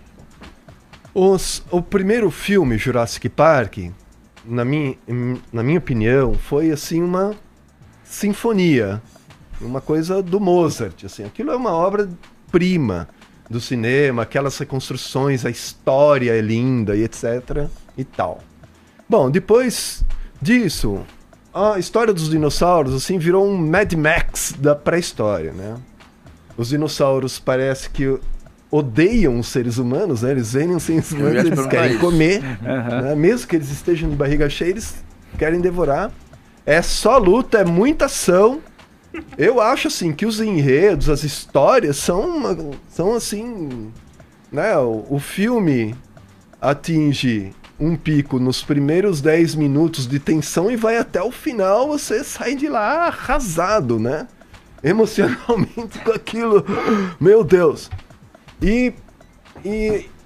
o primeiro filme, Jurassic Park, na minha opinião, foi assim uma sinfonia, uma coisa do Mozart. Assim. Aquilo é uma obra-prima do cinema, aquelas reconstruções, a história é linda e etc. e tal. Bom, depois disso, a história dos dinossauros assim virou um Mad Max da pré-história, né? Os dinossauros parece que odeiam os seres humanos, né? Eles veem os seres humanos, eles querem comer, né? Mesmo que eles estejam de barriga cheia, eles querem devorar. É só luta, é muita ação. Eu acho assim que os enredos, as histórias são assim, né? O filme atinge um pico nos primeiros 10 minutos de tensão e vai até o final, você sai de lá arrasado, né? Emocionalmente com aquilo. Meu Deus! E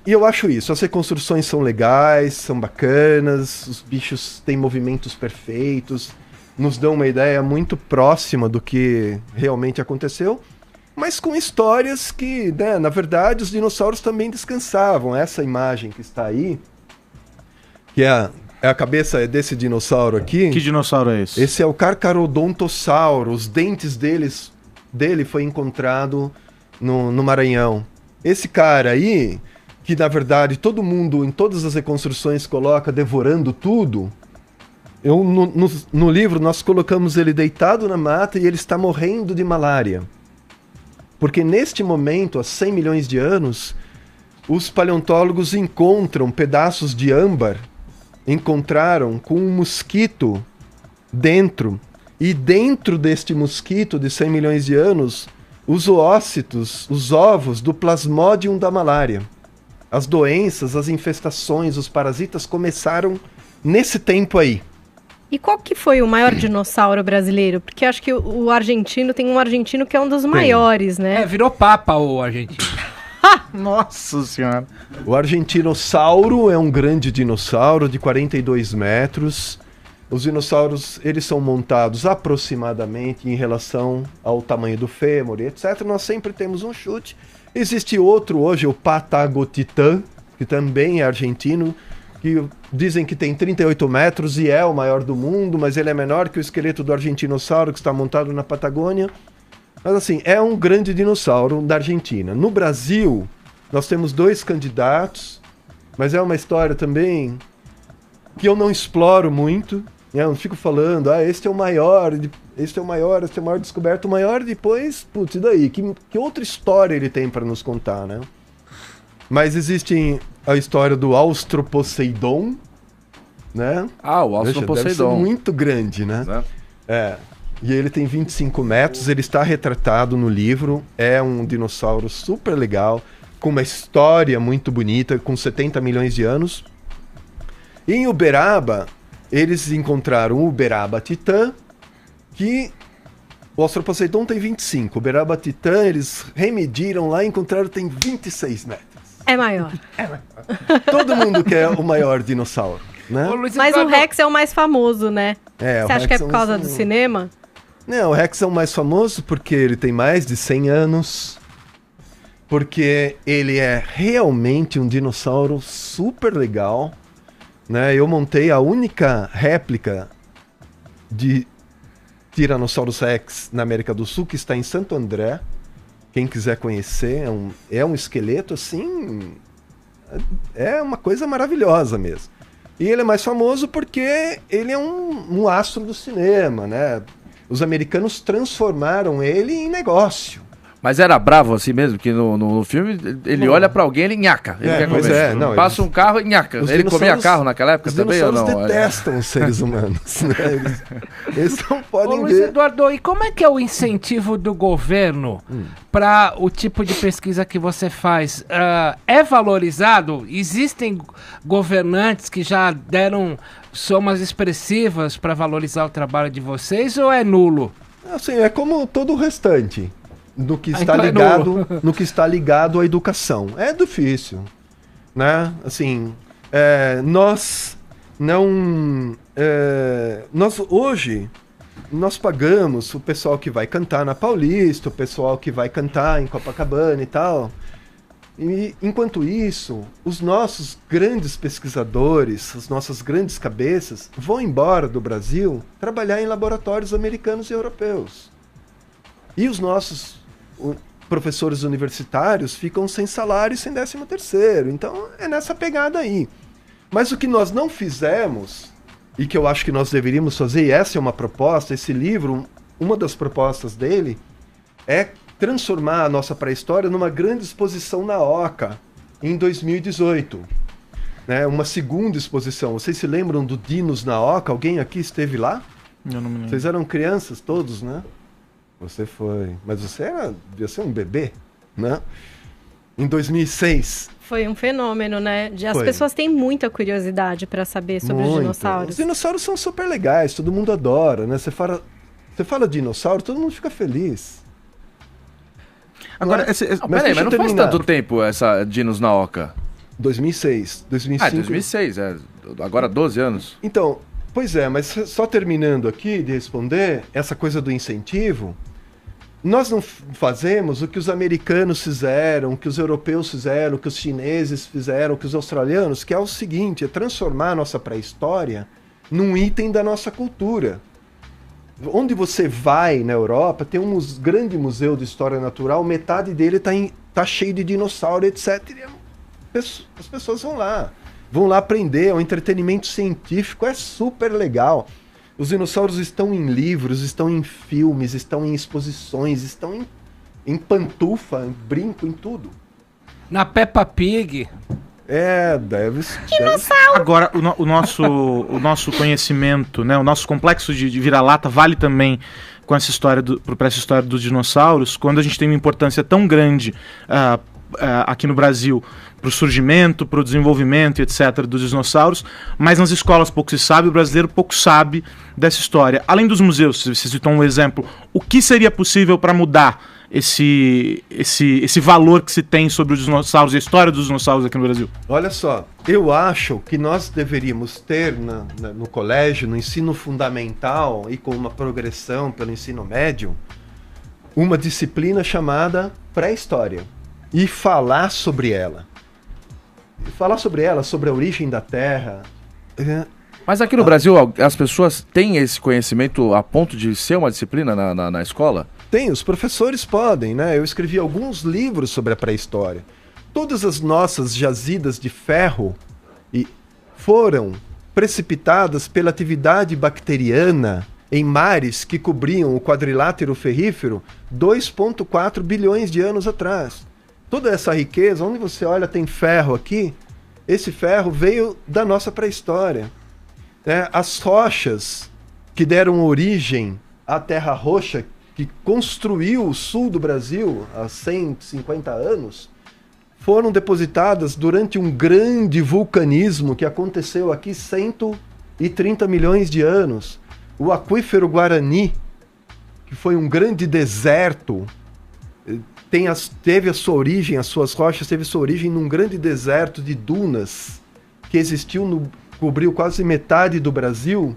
eu acho isso, as reconstruções são legais, são bacanas, os bichos têm movimentos perfeitos, nos dão uma ideia muito próxima do que realmente aconteceu, mas com histórias que, né, na verdade, os dinossauros também descansavam. Essa imagem que está aí, que é a cabeça desse dinossauro aqui... Que dinossauro é esse? Esse é o Carcharodontosauro, os dentes dele foi encontrado no Maranhão. Esse cara aí, que na verdade todo mundo, em todas as reconstruções, coloca devorando tudo, No livro, nós colocamos ele deitado na mata e ele está morrendo de malária. Porque neste momento, há 100 milhões de anos, os paleontólogos encontram pedaços de âmbar, encontraram com um mosquito dentro. E dentro deste mosquito de 100 milhões de anos, os oócitos, os ovos do Plasmodium da malária. As doenças, as infestações, os parasitas começaram nesse tempo aí. E qual que foi o maior dinossauro brasileiro? Porque acho que o argentino, tem um argentino que é um dos maiores, né? Virou papa o argentino. Nossa senhora. O argentinossauro é um grande dinossauro de 42 metros. Os dinossauros, eles são montados aproximadamente em relação ao tamanho do fêmur, etc. Nós sempre temos um chute. Existe outro hoje, o Patagotitã, que também é argentino, que dizem que tem 38 metros e é o maior do mundo, mas ele é menor que o esqueleto do argentinossauro que está montado na Patagônia. Mas assim, é um grande dinossauro da Argentina. No Brasil, nós temos 2 candidatos, mas é uma história também que eu não exploro muito. Eu não fico falando, este é o maior, este é o maior descoberto, o maior depois, putz, e daí? Que outra história ele tem para nos contar, né? Mas existe a história do Austroposeidon, né? O Austroposeidon. Deve ser muito grande, né? E ele tem 25 metros, ele está retratado no livro, é um dinossauro super legal, com uma história muito bonita, com 70 milhões de anos. E em Uberaba, eles encontraram o Uberaba Titã, que o Austroposeidon tem 25. O Uberaba Titã, eles remediram lá e encontraram tem 26 metros. É maior. Todo mundo quer o maior dinossauro, né? Mas o Rex é o mais famoso, né? Você acha que é por causa do cinema? Não, o Rex é o mais famoso porque ele tem mais de 100 anos, porque ele é realmente um dinossauro super legal, né? Eu montei a única réplica de Tyrannosaurus Rex na América do Sul, que está em Santo André. Quem quiser conhecer, é um esqueleto assim, é uma coisa maravilhosa mesmo. E ele é mais famoso porque ele é um astro do cinema, né? Os americanos transformaram ele em negócio. Mas era bravo assim mesmo, que no filme ele olha pra alguém, ele nhaca. Ele quer comer. Passa um carro e nhaca. Ele comia carro naquela época também ou não? Os dinossauros detestam os seres humanos, né? Eles não podem Luiz ver. Eduardo, e como é que é o incentivo do governo para o tipo de pesquisa que você faz? É valorizado? Existem governantes que já deram somas expressivas para valorizar o trabalho de vocês ou é nulo? Assim, é como todo o restante. No que está ligado à educação. É difícil, né? Assim, nós hoje pagamos o pessoal que vai cantar na Paulista, o pessoal que vai cantar em Copacabana e tal. E enquanto isso, os nossos grandes pesquisadores, as nossas grandes cabeças vão embora do Brasil trabalhar em laboratórios americanos e europeus. E os nossos professores universitários ficam sem salário e sem 13º. Então é nessa pegada aí. Mas o que nós não fizemos, e que eu acho que nós deveríamos fazer, e essa é uma proposta, esse livro, uma das propostas dele, é transformar a nossa pré-história numa grande exposição na OCA, em 2018. Né? Uma segunda exposição. Vocês se lembram do Dinos na OCA? Alguém aqui esteve lá? Eu não me lembro. Vocês eram crianças todos, né? Você foi. Mas você devia ser um bebê, né? Em 2006. Foi um fenômeno, né? As pessoas têm muita curiosidade para saber sobre os dinossauros. Os dinossauros são super legais, todo mundo adora, né? Você fala dinossauro, todo mundo fica feliz. Agora, peraí, mas não faz tanto tempo essa Dinos na Oca? 2006, 2005. 2006, agora 12 anos. Então, pois é, mas só terminando aqui de responder, essa coisa do incentivo, nós não fazemos o que os americanos fizeram, o que os europeus fizeram, o que os chineses fizeram, o que os australianos, que é o seguinte, é transformar a nossa pré-história num item da nossa cultura. Onde você vai na Europa, tem um grande museu de história natural, metade dele tá cheio de dinossauro, etc. As pessoas vão lá. vão lá aprender, é um entretenimento científico, é super legal. Os dinossauros estão em livros, estão em filmes, estão em exposições, estão em pantufa, em brinco, em tudo. Na Peppa Pig. Deve. Agora, o nosso conhecimento, né, o nosso complexo de vira-lata vale também com essa história para essa história dos dinossauros, quando a gente tem uma importância tão grande aqui no Brasil para o surgimento, para o desenvolvimento, etc., dos dinossauros, mas nas escolas pouco se sabe, o brasileiro pouco sabe dessa história. Além dos museus, você citou um exemplo, o que seria possível para mudar esse valor que se tem sobre os dinossauros e a história dos dinossauros aqui no Brasil? Olha só, eu acho que nós deveríamos ter no colégio, no ensino fundamental e com uma progressão pelo ensino médio, uma disciplina chamada pré-história e falar sobre ela. Sobre a origem da Terra. Mas aqui no Brasil, as pessoas têm esse conhecimento a ponto de ser uma disciplina na escola? Tem, os professores podem, né? Eu escrevi alguns livros sobre a pré-história. Todas as nossas jazidas de ferro foram precipitadas pela atividade bacteriana em mares que cobriam o quadrilátero ferrífero 2,4 bilhões de anos atrás. Toda essa riqueza, onde você olha tem ferro aqui, esse ferro veio da nossa pré-história. As rochas que deram origem à Terra Roxa, que construiu o sul do Brasil há 150 anos, foram depositadas durante um grande vulcanismo que aconteceu aqui 130 milhões de anos. O aquífero Guarani, que foi um grande deserto, teve a sua origem, as suas rochas teve sua origem num grande deserto de dunas que cobriu quase metade do Brasil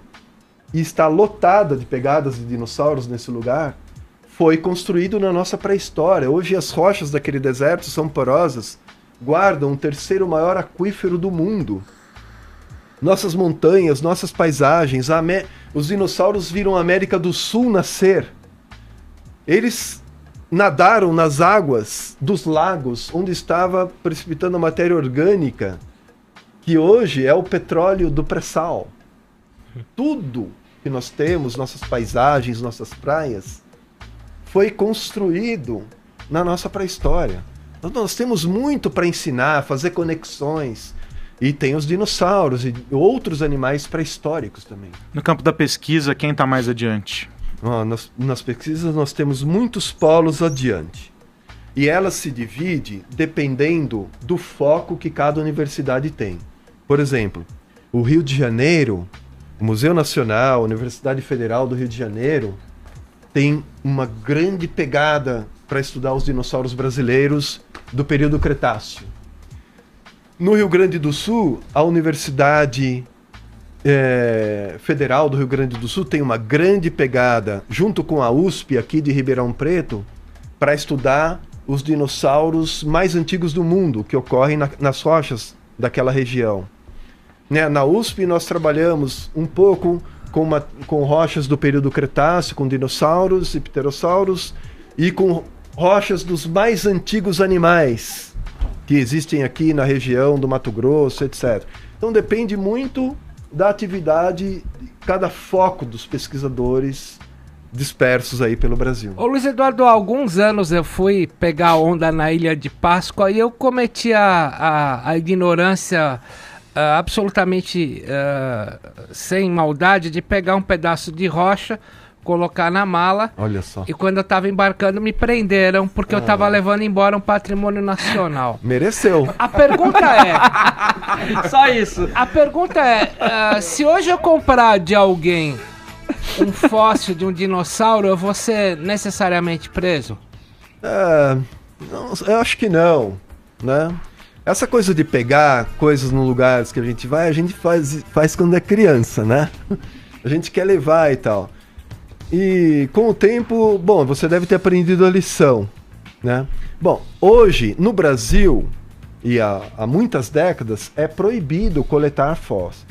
e está lotada de pegadas de dinossauros nesse lugar. Foi construído na nossa pré-história. Hoje as rochas daquele deserto são porosas, guardam o terceiro maior aquífero do mundo. Nossas montanhas, nossas paisagens, os dinossauros viram a América do Sul nascer. Eles nadaram nas águas dos lagos onde estava precipitando a matéria orgânica, que hoje é o petróleo do pré-sal. Tudo que nós temos, nossas paisagens, nossas praias, foi construído na nossa pré-história. Então, nós temos muito para ensinar, fazer conexões. E tem os dinossauros e outros animais pré-históricos também. No campo da pesquisa, quem está mais adiante? Nas pesquisas nós temos muitos polos adiante. E ela se divide dependendo do foco que cada universidade tem. Por exemplo, o Rio de Janeiro, o Museu Nacional, a Universidade Federal do Rio de Janeiro, tem uma grande pegada para estudar os dinossauros brasileiros do período Cretáceo. No Rio Grande do Sul, a Universidade Federal do Rio Grande do Sul tem uma grande pegada, junto com a USP aqui de Ribeirão Preto, para estudar os dinossauros mais antigos do mundo, que ocorrem nas rochas daquela região. Na USP nós trabalhamos um pouco com rochas do período Cretáceo, com dinossauros e pterossauros, e com rochas dos mais antigos animais que existem aqui na região do Mato Grosso, etc. Então depende muito da atividade de cada foco dos pesquisadores dispersos aí pelo Brasil. Ô Luiz Eduardo, há alguns anos eu fui pegar onda na Ilha de Páscoa e eu cometi a ignorância absolutamente sem maldade de pegar um pedaço de rocha, colocar na mala. Olha só. E quando eu estava embarcando me prenderam porque eu estava levando embora um patrimônio nacional. Mereceu. A pergunta é... Só isso. A pergunta é, se hoje eu comprar de alguém um fóssil de um dinossauro, eu vou ser necessariamente preso? Não, eu acho que não, né? Essa coisa de pegar coisas nos lugares que a gente vai, a gente faz quando é criança, né? A gente quer levar e tal. E com o tempo, bom, você deve ter aprendido a lição, né? Bom, hoje, no Brasil, e há muitas décadas, é proibido coletar fósseis.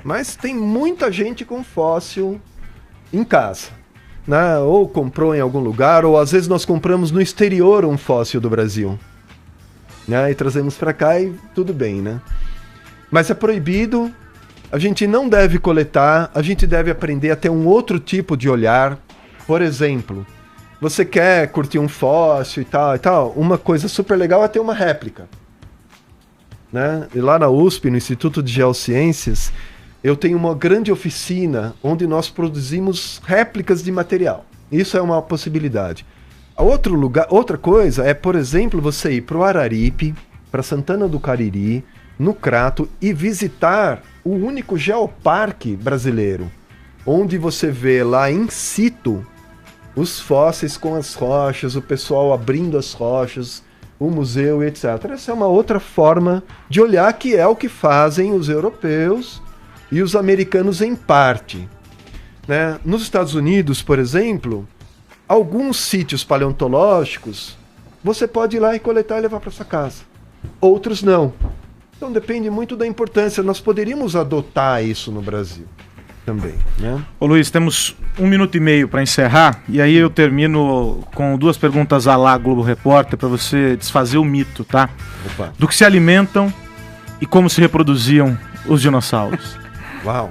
Mas tem muita gente com fóssil em casa, né? Ou comprou em algum lugar, ou às vezes nós compramos no exterior um fóssil do Brasil, né? E trazemos para cá e tudo bem, né? Mas é proibido, a gente não deve coletar, a gente deve aprender a ter um outro tipo de olhar. Por exemplo, você quer curtir um fóssil e tal, uma coisa super legal é ter uma réplica. Né? E lá na USP, no Instituto de Geociências, eu tenho uma grande oficina onde nós produzimos réplicas de material. Isso é uma possibilidade. Outra coisa é, por exemplo, você ir para o Araripe, para Santana do Cariri, no Crato, e visitar o único geoparque brasileiro, onde você vê lá in situ os fósseis com as rochas, o pessoal abrindo as rochas, o museu, etc. Essa é uma outra forma de olhar, que é o que fazem os europeus e os americanos em parte. Né? Nos Estados Unidos, por exemplo, alguns sítios paleontológicos você pode ir lá e coletar e levar para sua casa. Outros não. Então depende muito da importância. Nós poderíamos adotar isso no Brasil também, né? Ô Luiz, temos 1 minuto e meio para encerrar, e aí eu termino com 2 perguntas à la Globo Repórter para você desfazer o mito, tá? Opa. Do que se alimentam e como se reproduziam os dinossauros. Uau!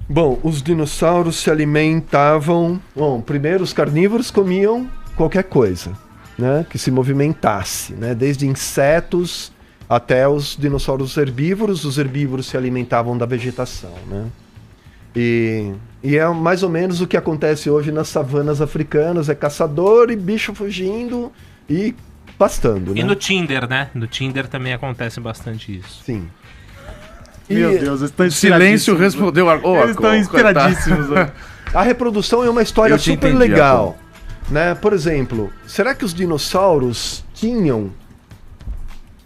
Bom, os dinossauros se alimentavam... Bom, primeiro os carnívoros comiam qualquer coisa, né, que se movimentasse, né? Desde insetos até os dinossauros herbívoros. Os herbívoros se alimentavam da vegetação, né? E é mais ou menos o que acontece hoje nas savanas africanas, é caçador e bicho fugindo e pastando, né? E no Tinder, né? No Tinder também acontece bastante isso. Sim. Meu Deus, eles estão Silêncio respondeu. Eles estão inspiradíssimos. A reprodução é uma história super legal, né? Por exemplo, será que os dinossauros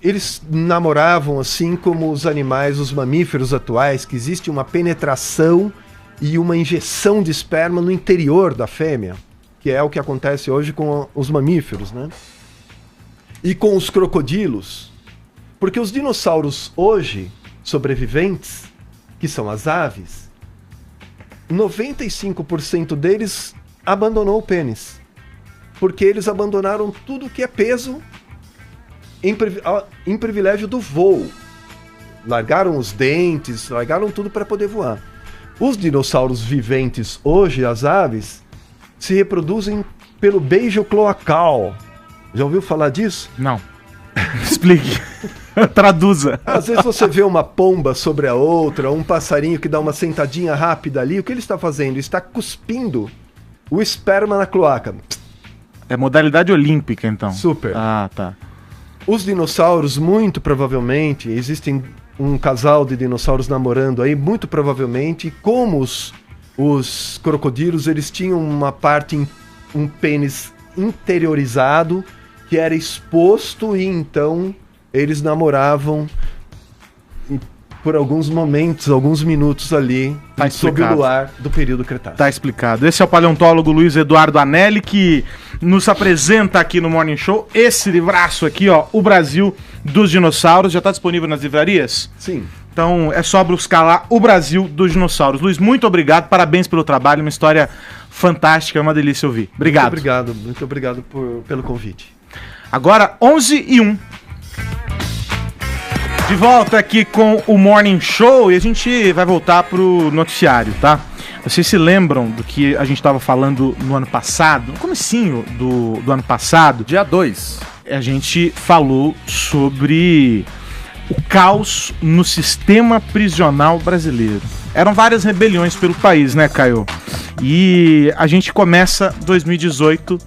eles namoravam assim como os animais, os mamíferos atuais, que existe uma penetração e uma injeção de esperma no interior da fêmea, que é o que acontece hoje com os mamíferos, né? E com os crocodilos, porque os dinossauros hoje sobreviventes, que são as aves, 95% deles abandonou o pênis, porque eles abandonaram tudo que é peso em privilégio do voo. Largaram os dentes, largaram tudo para poder voar. Os dinossauros viventes hoje, as aves, se reproduzem pelo beijo cloacal. Já ouviu falar disso? Não. Explique. Traduza. Às vezes você vê uma pomba sobre a outra, um passarinho que dá uma sentadinha rápida ali. O que ele está fazendo? Está cuspindo o esperma na cloaca. É modalidade olímpica, então. Super. Ah, tá. Os dinossauros, muito provavelmente, existem um casal de dinossauros namorando aí, muito provavelmente, como os crocodilos, eles tinham uma parte, um pênis interiorizado, que era exposto, e então eles namoravam por alguns momentos, alguns minutos ali, sob o luar do período Cretáceo. Tá explicado. Esse é o paleontólogo Luiz Eduardo Anelli, que nos apresenta aqui no Morning Show esse livraço aqui, ó, O Brasil dos Dinossauros. Já tá disponível nas livrarias? Sim. Então é só buscar lá O Brasil dos Dinossauros. Luiz, muito obrigado, parabéns pelo trabalho, uma história fantástica, é uma delícia ouvir. Obrigado. Muito obrigado pelo convite. Agora 11h01. De volta aqui com o Morning Show, e a gente vai voltar pro noticiário, tá? Vocês se lembram do que a gente estava falando no ano passado, no comecinho do ano passado? Dia 2. A gente falou sobre o caos no sistema prisional brasileiro. Eram várias rebeliões pelo país, né, Caio? E a gente começa 2018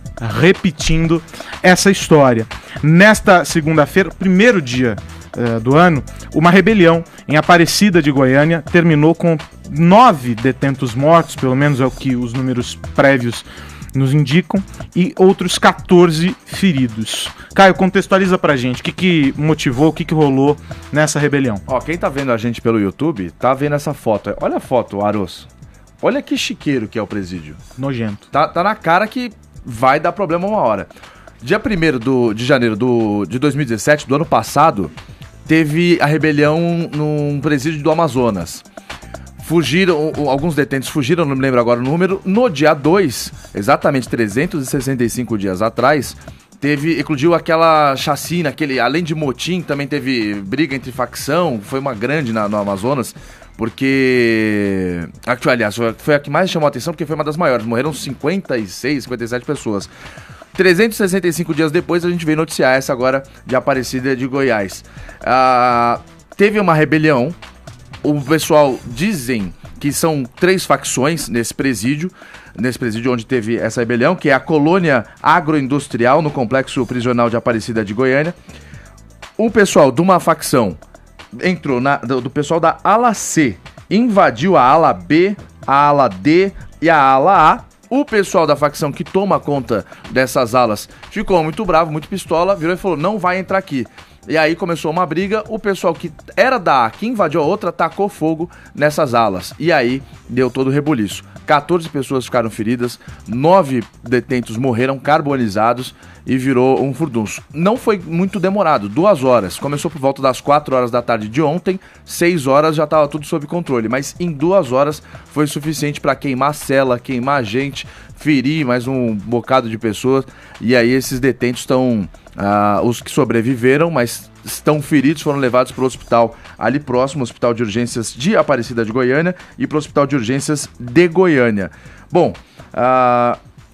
repetindo essa história. Nesta segunda-feira, primeiro dia do ano, uma rebelião em Aparecida de Goiânia terminou com 9 detentos mortos, pelo menos é o que os números prévios nos indicam, e outros 14 feridos. Caio, contextualiza pra gente o que motivou, o que rolou nessa rebelião. Ó, quem tá vendo a gente pelo YouTube, tá vendo essa foto. Olha a foto, Aros. Olha que chiqueiro que é o presídio. Nojento. Tá na cara que vai dar problema uma hora. Dia 1º de janeiro de 2017, do ano passado, teve a rebelião num presídio do Amazonas. Fugiram, alguns detentos fugiram, não me lembro agora o número. No dia 2, exatamente 365 dias atrás, eclodiu aquela chacina, além de motim, também teve briga entre facção, foi uma grande no Amazonas, porque... Aliás, foi a que mais chamou a atenção, porque foi uma das maiores, morreram 56, 57 pessoas. 365 dias depois, a gente veio noticiar essa agora de Aparecida de Goiás. Teve uma rebelião, o pessoal dizem que são 3 facções nesse presídio onde teve essa rebelião, que é a colônia agroindustrial no complexo prisional de Aparecida de Goiânia. O pessoal de uma facção entrou do pessoal da ala C, invadiu a ala B, a ala D e a ala A. O pessoal da facção que toma conta dessas alas ficou muito bravo, muito pistola, virou e falou, não vai entrar aqui. E aí começou uma briga, o pessoal que era da A, que invadiu a outra, tacou fogo nessas alas. E aí deu todo o rebuliço. 14 pessoas ficaram feridas, 9 detentos morreram carbonizados e virou um furdunço. Não foi muito demorado, 2 horas. Começou por volta das 4 horas da tarde de ontem, 6 horas já estava tudo sob controle. Mas em 2 horas foi suficiente para queimar cela, queimar gente, ferir mais um bocado de pessoas. E aí esses detentos estão... os que sobreviveram, mas estão feridos, foram levados para o hospital ali próximo, Hospital de Urgências de Aparecida de Goiânia e para o Hospital de Urgências de Goiânia. Bom,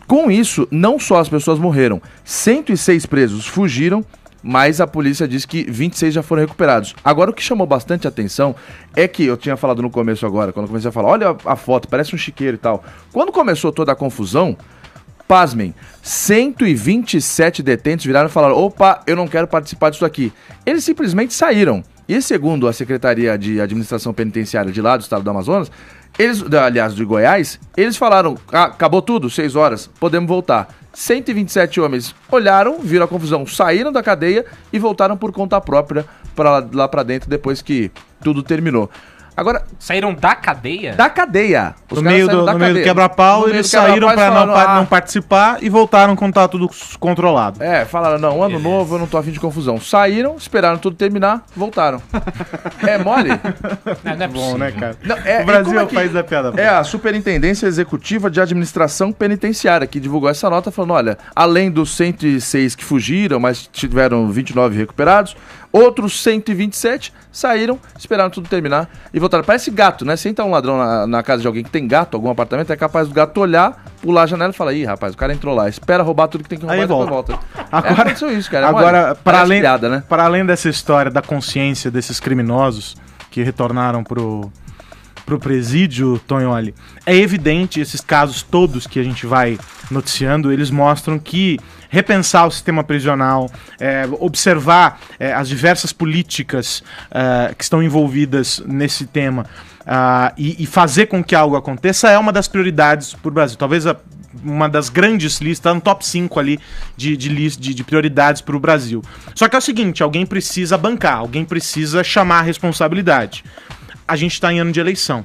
com isso, não só as pessoas morreram, 106 presos fugiram, mas a polícia diz que 26 já foram recuperados. Agora, o que chamou bastante atenção é que, eu tinha falado no começo agora, quando eu comecei a falar, olha a foto, parece um chiqueiro e tal. Quando começou toda a confusão, pasmem, 127 detentos viraram e falaram, opa, eu não quero participar disso aqui. Eles simplesmente saíram. E segundo a Secretaria de Administração Penitenciária de lá do estado do Amazonas, aliás, de Goiás, eles falaram, acabou tudo, 6 horas, podemos voltar. 127 homens olharam, viram a confusão, saíram da cadeia e voltaram por conta própria lá pra dentro depois que tudo terminou. Agora, saíram da cadeia? Da cadeia. No meio do quebra-pau, eles saíram pra não participar e voltaram quando tá tudo controlado. Falaram, não, ano novo, eu não tô afim de confusão. Saíram, esperaram tudo terminar, voltaram. É mole? Não é bom, né, cara? Não, o Brasil é o país da piada. É a Superintendência Executiva de Administração Penitenciária que divulgou essa nota falando, olha, além dos 106 que fugiram, mas tiveram 29 recuperados, outros 127 saíram, esperaram tudo terminar e voltaram. Parece gato, né? Se entrar um ladrão na casa de alguém que tem gato, algum apartamento, é capaz do gato olhar, pular a janela e falar, ih, rapaz, o cara entrou lá, espera roubar tudo que tem que roubar e depois volta. Agora, aconteceu isso, cara. Agora, para além dessa história da consciência desses criminosos que retornaram pro presídio, Tonholi, é evidente, esses casos todos que a gente vai noticiando, eles mostram que repensar o sistema prisional, observar as diversas políticas que estão envolvidas nesse tema e fazer com que algo aconteça é uma das prioridades para o Brasil. Talvez uma das grandes listas, no top 5 ali de prioridades para o Brasil. Só que é o seguinte, alguém precisa bancar, alguém precisa chamar a responsabilidade. A gente está em ano de eleição.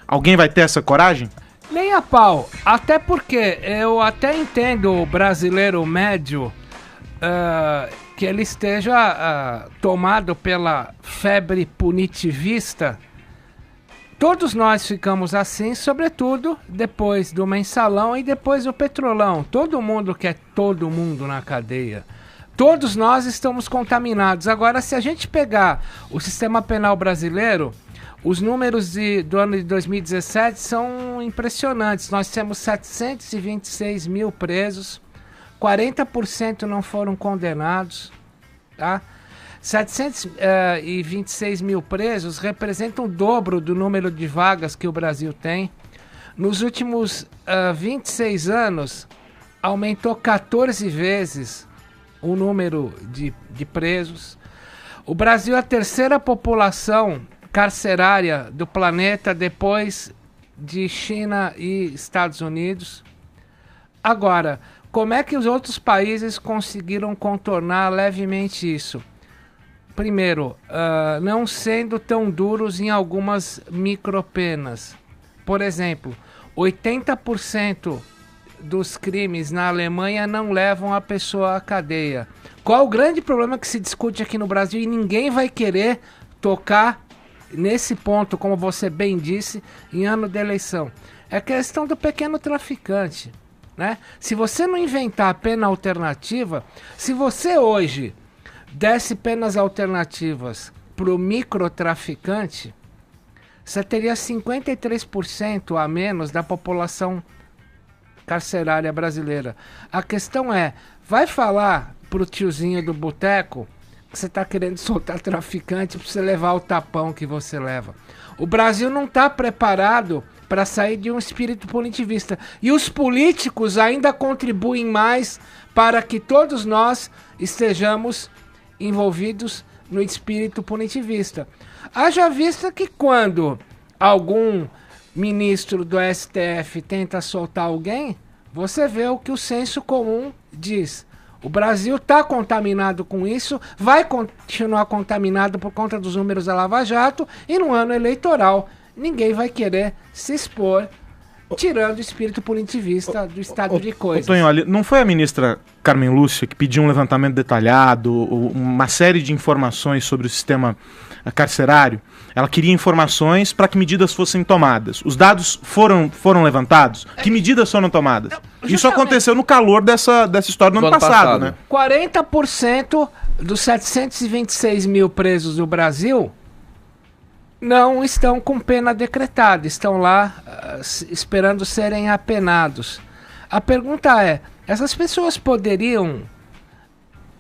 Alguém vai ter essa coragem? Nem a pau. Até porque eu até entendo o brasileiro médio que ele esteja tomado pela febre punitivista. Todos nós ficamos assim, sobretudo depois do mensalão e depois do petrolão. Todo mundo quer todo mundo na cadeia. Todos nós estamos contaminados. Agora, se a gente pegar o sistema penal brasileiro, os números do ano de 2017 são impressionantes. Nós temos 726 mil presos, 40% não foram condenados, tá? 726 mil presos representam o dobro do número de vagas que o Brasil tem. Nos últimos 26 anos, aumentou 14 vezes o número de presos. O Brasil é a terceira população carcerária do planeta depois de China e Estados Unidos. Agora, como é que os outros países conseguiram contornar levemente isso? Primeiro, não sendo tão duros em algumas micropenas. Por exemplo, 80% dos crimes na Alemanha não levam a pessoa à cadeia. Qual o grande problema que se discute aqui no Brasil e ninguém vai querer tocar nesse ponto, como você bem disse, em ano de eleição? É a questão do pequeno traficante. né? Se você não inventar pena alternativa, se você hoje desse penas alternativas para o microtraficante, você teria 53% a menos da população carcerária brasileira. A questão é, vai falar pro tiozinho do boteco que você tá querendo soltar traficante para você levar o tapão que você leva. O Brasil não está preparado para sair de um espírito punitivista. E os políticos ainda contribuem mais para que todos nós estejamos envolvidos no espírito punitivista. Haja vista que quando algum ministro do STF tenta soltar alguém, você vê o que o senso comum diz. O Brasil está contaminado com isso, vai continuar contaminado por conta dos números da Lava Jato, e no ano eleitoral ninguém vai querer se expor, tirando o espírito punitivista do estado de coisas. Tonho, olha, não foi a ministra Carmen Lúcia que pediu um levantamento detalhado, uma série de informações sobre o sistema carcerário? Ela queria informações para que medidas fossem tomadas. Os dados foram levantados? Que medidas foram tomadas? Isso aconteceu no calor dessa história do ano passado, né? 40% dos 726 mil presos do Brasil não estão com pena decretada, estão lá esperando serem apenados. A pergunta é, essas pessoas poderiam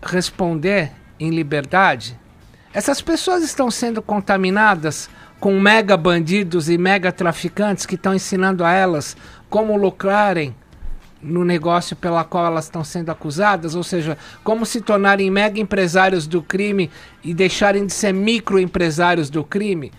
responder em liberdade? Essas pessoas estão sendo contaminadas com mega bandidos e mega traficantes que estão ensinando a elas como lucrarem no negócio pela qual elas estão sendo acusadas, ou seja, como se tornarem mega empresários do crime e deixarem de ser microempresários do crime.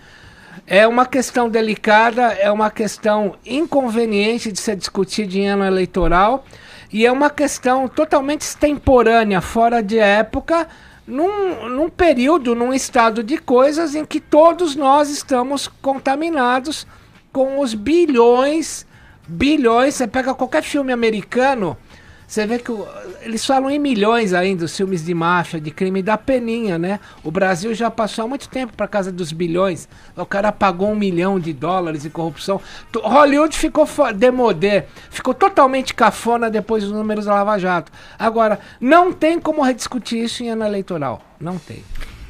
É uma questão delicada, é uma questão inconveniente de ser discutida em ano eleitoral e é uma questão totalmente extemporânea, fora de época, num período, num estado de coisas em que todos nós estamos contaminados com os bilhões, você pega qualquer filme americano, você vê que eles falam em milhões ainda, os filmes de máfia, de crime, da peninha, né? O Brasil já passou há muito tempo para casa dos bilhões, o cara pagou $1 milhão em corrupção. Hollywood ficou demodé, ficou totalmente cafona depois dos números da Lava Jato. Agora, não tem como rediscutir isso em ano eleitoral, não tem.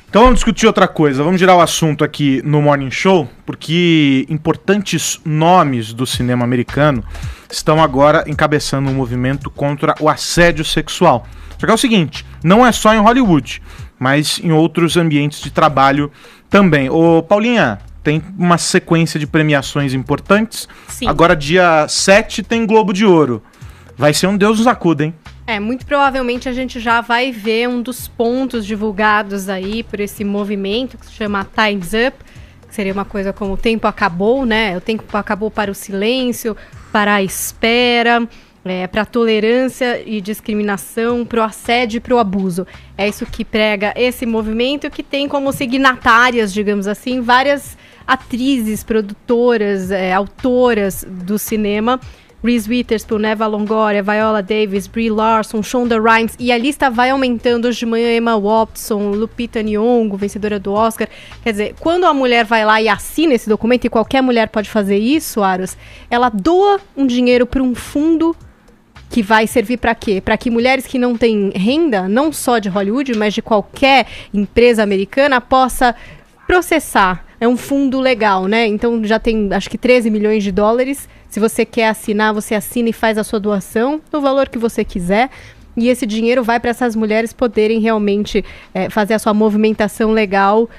Então vamos discutir outra coisa, vamos girar o assunto aqui no Morning Show, porque importantes nomes do cinema americano estão agora encabeçando um movimento contra o assédio sexual. Só que é o seguinte, não é só em Hollywood, mas em outros ambientes de trabalho também. Ô Paulinha, tem uma sequência de premiações importantes. Sim. Agora dia 7 tem Globo de Ouro. Vai ser um Deus nos acuda, hein? Muito provavelmente a gente já vai ver um dos pontos divulgados aí por esse movimento que se chama Time's Up, que seria uma coisa como o tempo acabou, né? O tempo acabou para o silêncio, para a espera, para a tolerância e discriminação, para o assédio e para o abuso. É isso que prega esse movimento, que tem como signatárias, digamos assim, várias atrizes, produtoras, autoras do cinema. Reese Witherspoon, Eva Longoria, Viola Davis, Brie Larson, Shonda Rhimes, e a lista vai aumentando. Hoje de manhã, Emma Watson, Lupita Nyong'o, vencedora do Oscar. Quer dizer, quando a mulher vai lá e assina esse documento, e qualquer mulher pode fazer isso, Aros, ela doa um dinheiro para um fundo que vai servir para quê? Para que mulheres que não têm renda, não só de Hollywood, mas de qualquer empresa americana, possa processar. É um fundo legal, né? Então já tem, acho que $13 milhões. Se você quer assinar, você assina e faz a sua doação no valor que você quiser. E esse dinheiro vai para essas mulheres poderem realmente fazer a sua movimentação legal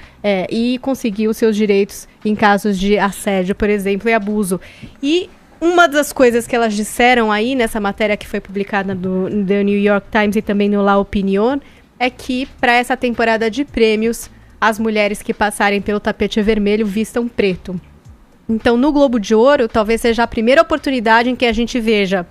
e conseguir os seus direitos em casos de assédio, por exemplo, e abuso. E uma das coisas que elas disseram aí nessa matéria que foi publicada no The New York Times e também no La Opinión é que para essa temporada de prêmios, as mulheres que passarem pelo tapete vermelho vistam preto. Então, no Globo de Ouro, talvez seja a primeira oportunidade em que a gente veja,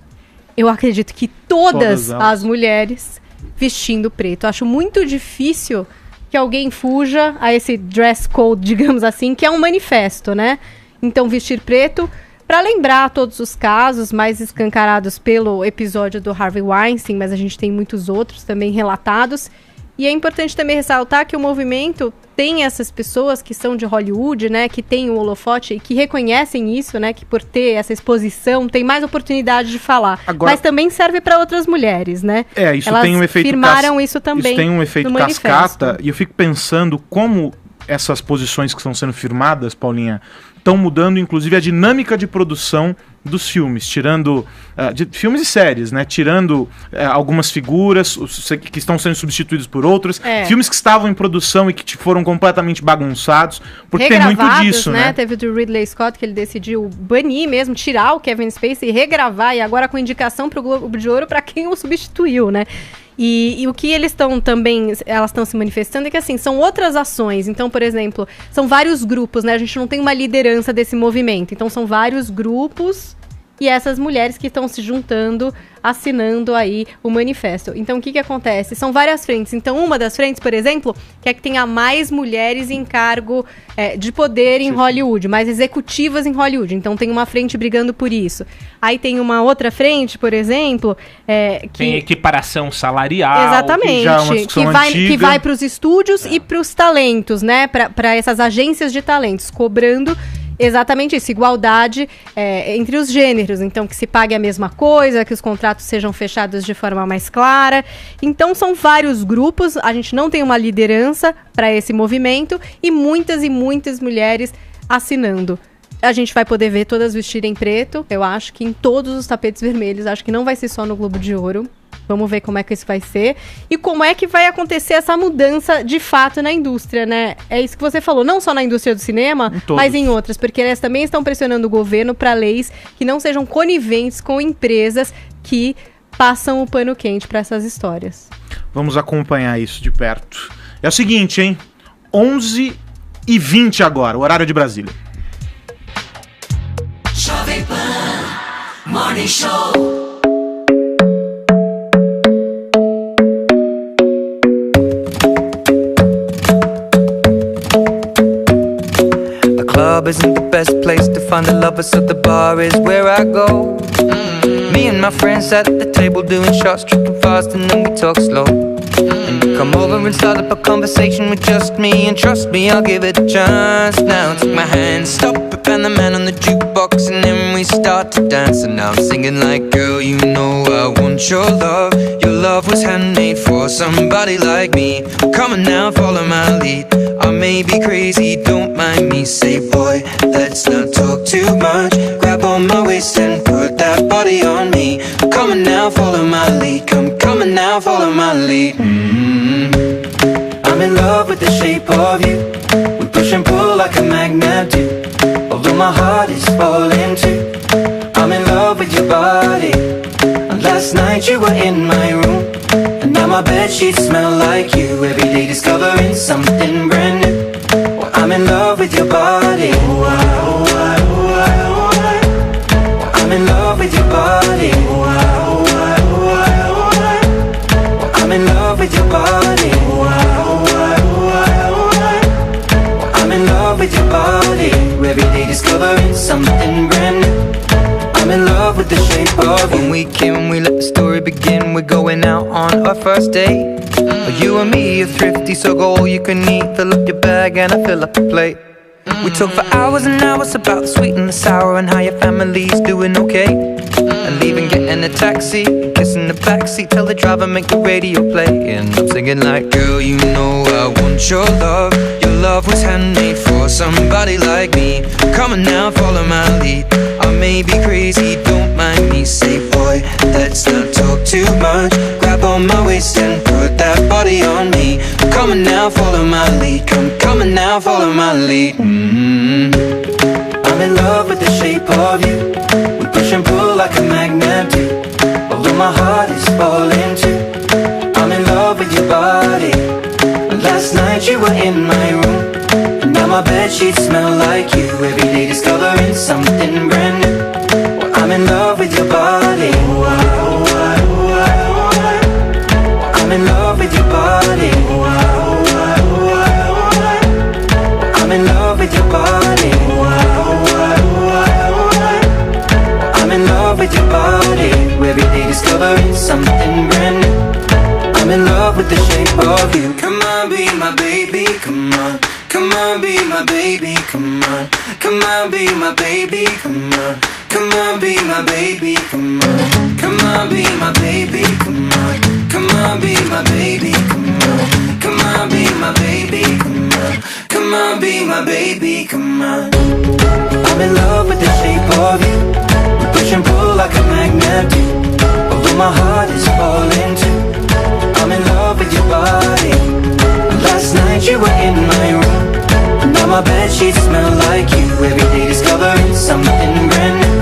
eu acredito que todas as mulheres vestindo preto. Acho muito difícil que alguém fuja a esse dress code, digamos assim, que é um manifesto, né? Então, vestir preto para lembrar todos os casos mais escancarados pelo episódio do Harvey Weinstein, mas a gente tem muitos outros também relatados. E é importante também ressaltar que o movimento tem essas pessoas que são de Hollywood, né, que tem o holofote e que reconhecem isso, né, que por ter essa exposição tem mais oportunidade de falar. Agora, mas também serve para outras mulheres, né? Isso Elas tem um efeito firmaram isso também. Isso tem um efeito no cascata, manifesto. e eu fico pensando como essas posições que estão sendo firmadas, Paulinha, estão mudando, inclusive, a dinâmica de produção dos filmes, tirando de filmes e séries, né? Tirando algumas figuras que estão sendo substituídos por outras, filmes que estavam em produção e que foram completamente bagunçados, porque tem muito disso, né? Teve o do Ridley Scott que ele decidiu banir mesmo, tirar o Kevin Spacey e regravar, e agora com indicação para o Globo de Ouro para quem o substituiu, né? E o que eles estão também, elas estão se manifestando é que, assim, são outras ações. Então, por exemplo, são vários grupos, né? A gente não tem uma liderança desse movimento. Então, são vários grupos e essas mulheres que estão se juntando, assinando aí o manifesto. Então, o que acontece? São várias frentes. Então, uma das frentes, por exemplo, quer que tenha mais mulheres em cargo de poder em Hollywood, mais executivas em Hollywood. Então, tem uma frente brigando por isso. Aí tem uma outra frente, por exemplo, que... Tem equiparação salarial. Exatamente. Que vai para os estúdios e para os talentos, né? Para essas agências de talentos, cobrando... Exatamente isso, igualdade entre os gêneros, então que se pague a mesma coisa, que os contratos sejam fechados de forma mais clara. Então são vários grupos, a gente não tem uma liderança para esse movimento e muitas mulheres assinando. A gente vai poder ver todas vestirem preto, eu acho que em todos os tapetes vermelhos, acho que não vai ser só no Globo de Ouro. Vamos ver como é que isso vai ser e como é que vai acontecer essa mudança de fato na indústria, né? É isso que você falou, não só na indústria do cinema, mas em outras, porque elas também estão pressionando o governo para leis que não sejam coniventes com empresas que passam o pano quente para essas histórias. Vamos acompanhar isso de perto. É o seguinte, hein? 11h20 agora, o horário de Brasília. Jovem Pan Morning Show. Club isn't the best place to find the lovers, so the bar is where I go. Me and my friends at the table doing shots, tripping fast, and then we talk slow. And you come over and start up a conversation with just me, and trust me, I'll give it a chance. Now take my hand, stop it, and the man on the jukebox, and then we start to dance. And now I'm singing like, girl, you know I want your love. Your love was handmade for somebody like me. Come on now, follow my lead. I may be crazy, don't mind me. Say, boy, let's not talk too much. Grab on my waist and put that body on me. Come on now, follow my lead. Come on now, follow my lead. I'm in love with the shape of you. We push and pull like a magnet do. Although my heart is falling too. I'm in love with your body. And last night you were in my room. And now my bedsheets smell like you. Every day discovering something brand new. Well, I'm in love with your body. I'm in love with your body. I'm in love with your body. I'm in love with your body. Every day discovering something brand new. I'm in love with the shape of you. When we came, we let the story begin. We're going out on our first date. You and me are thrifty, so go all you can eat. Fill up your bag and I fill up the plate. We talk for hours and hours about the sweet and the sour and how your family's doing okay. And leaving, getting a taxi, kissing the backseat, tell the driver make the radio play. And I'm singing like, girl, you know I want your love. Your love was handmade for somebody like me. Come on now, follow my lead. I may be crazy, don't mind me. Say, boy, let's not talk too much. Grab on my waist and put that body on me. Come on now, follow my lead. Come on now, follow my lead. I'm in love with the shape of you. We push and pull like a magnet do. Although my heart is falling too. I'm in love with your body. Last night you were in my room. And now my bedsheets smell like you. Every day discovering something brand new. Well, I'm in love with your body. I'm in love with your body. I'm in love with your body. I'm in love with your body. Every day discovering something brand new. I'm in love with the shape of you. Come on, be be my baby, come on. Come on, be my baby, come on. Come on, be my baby, come on. Come on, be my baby, come on. Come on, be my baby, come on. Come on, be my baby, come on. Come on, be my baby, come on. Come on, be my baby, come on. I'm in love with the shape of you. We push and pull like a magnet do. Although my heart is falling too. I'm in love with your body. Last night you were in my room. Now my bedsheets smell like you. Every day discovering something brand new.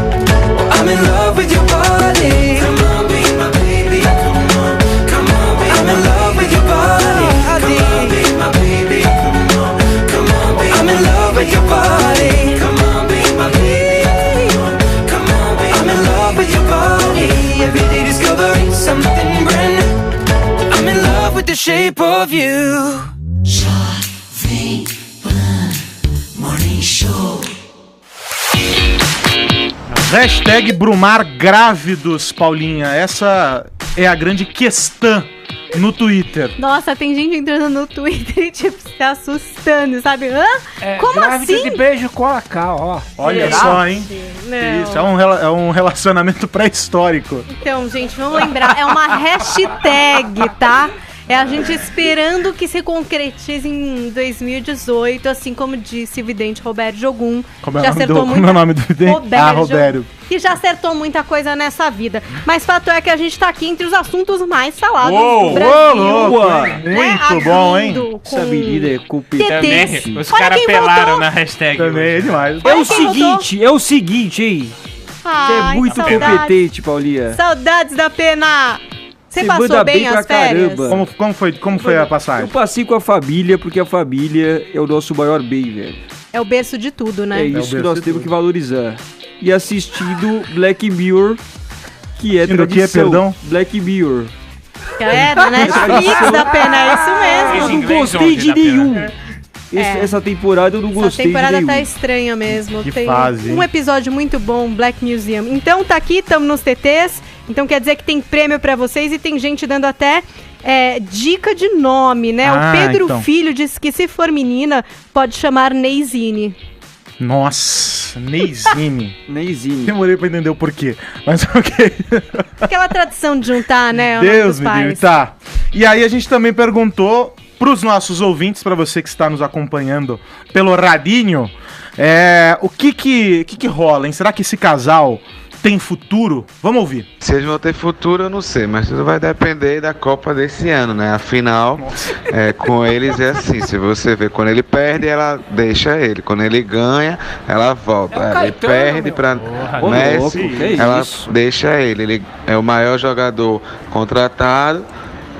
I'm in love with your body. Come on, be my baby. Come on, come on, be I'm in love with your body. Come on, be my baby. Come on, come on, be I'm in love with your body. Come on, be my baby. Come on, come on, be I'm in love with your body. Every day discovering something brand new. I'm in love with the shape of you. Jovem Pan Morning Show. Hashtag Brumar grávidos, Paulinha. Essa é a grande questão no Twitter. Nossa, tem gente entrando no Twitter e, tipo, se assustando, sabe? Hã? Como grávida assim? de beijo com a cá, ó. Olha Será? só, hein? Não. Isso, é um relacionamento pré-histórico. Então, gente, vamos lembrar, é uma hashtag, tá? É a gente esperando que se concretize em 2018, assim como disse o vidente Roberto Jogum. Como é o nome do vidente? Robério. Que já acertou muita coisa nessa vida. Mas fato é que a gente tá aqui entre os assuntos mais falados Uou, do Brasil. louco, hein? Muito bom, hein? Essa menina é TTs. Também, os Olha caras quem pelaram voltou. na hashtag. Também é demais. É o Olha quem seguinte, hein? Você é Ai, muito saudades. competente, Paulinha. Saudades da pena. Você Se passou manda bem bem pra as férias? caramba. Como foi a passagem? Eu passei com a família, porque a família é o nosso maior bem, velho. É o berço de tudo, né? É isso que nós temos que valorizar. E assistindo Black Mirror, que é Assistindo o quê, tradição. perdão? Black Mirror. É, da Netflix da pena, é isso mesmo. Eu não inglês gostei onde de da pena? nenhum. É. Essa temporada eu não Essa gostei de temporada nenhum. tá estranha mesmo. Que Tem fase, hein? um episódio muito bom, Black Museum. Então tá aqui, tamo nos TTs. Então quer dizer que tem prêmio pra vocês e tem gente dando até dica de nome, né? Ah, o Pedro então. Filho disse que se for menina, pode chamar Neizine. Nossa, Neizine. Neizinho. Demorei pra entender o porquê. Mas ok. Aquela tradição de juntar, né? O nome Deus dos me livre. pais. Tá. E aí a gente também perguntou pros nossos ouvintes, pra você que está nos acompanhando pelo radinho, o que rola, hein? Será que esse casal tem futuro? Vamos ouvir. Se eles vão ter futuro, eu não sei, mas tudo vai depender da Copa desse ano, né? Afinal, com eles é assim, se você vê, quando ele perde, ela deixa ele. Quando ele ganha, ela volta. Ele perde pra Messi, louco, que ela isso? deixa ele. Ele é o maior jogador contratado,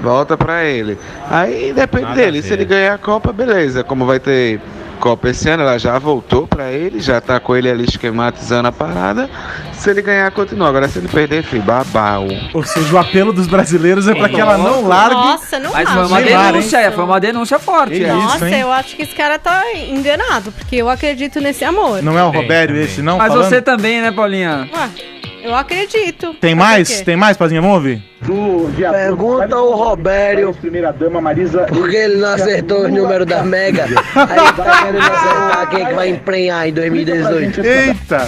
volta pra ele. Aí depende Nada dele, a se ver. ele ganhar a Copa, beleza. Como vai ter Copa esse ano, ela já voltou pra ele, já tá com ele ali esquematizando a parada. Se ele ganhar, continua. Agora se ele perder, filho, babau. Ou seja, o apelo dos brasileiros é pra que ela não largue. Nossa, não Mas acho. foi uma Neymar, denúncia, foi uma denúncia forte. Ele- é. Nossa, hein? eu acho que esse cara tá enganado, porque eu acredito nesse amor. Não é o Também, Robério também. esse, não? Mas falando? você também, né, Paulinha? Ué, eu acredito. Tem Fazer mais? o quê? Tem mais, Pazinha? Vamos ouvir? Pergunta ao Robério por que ele não acertou os números da Mega. Aí ele tá querendo acertar quem é que vai emprenhar em 2018. Eita!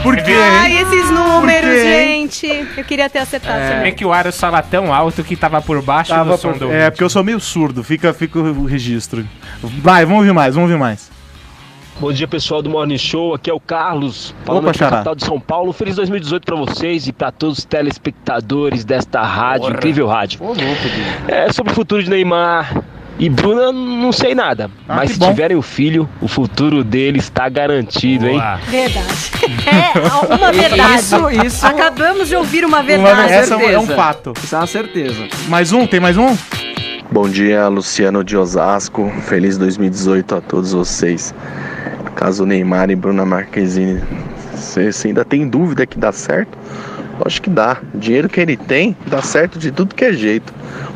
Por quê, Ai, hein? esses números, Por quê, hein? gente. Eu queria ter acertado Se bem também. que o Aros fala tão alto que tava por baixo do som do ouvinte. Porque eu sou meio surdo, fica o registro. Vai, vamos ouvir mais. Bom dia, pessoal do Morning Show, aqui é o Carlos, falando Opa, aqui da xará. capital de São Paulo. Feliz 2018 pra vocês e pra todos os telespectadores desta rádio, incrível rádio. Sobre o futuro de Neymar e Bruna, não sei nada, mas que se bom. tiverem o filho, o futuro deles está garantido, hein? Boa. Verdade. Uma verdade. Isso. Acabamos de ouvir uma verdade. Essa é um certeza. fato. Isso é uma certeza. Mais um? Tem mais um? Bom dia, Luciano de Osasco. Feliz 2018 a todos vocês. Caso Neymar e Bruna Marquezine, você ainda tem dúvida que dá certo? Acho que dá. O dinheiro que ele tem, dá certo de tudo que é jeito.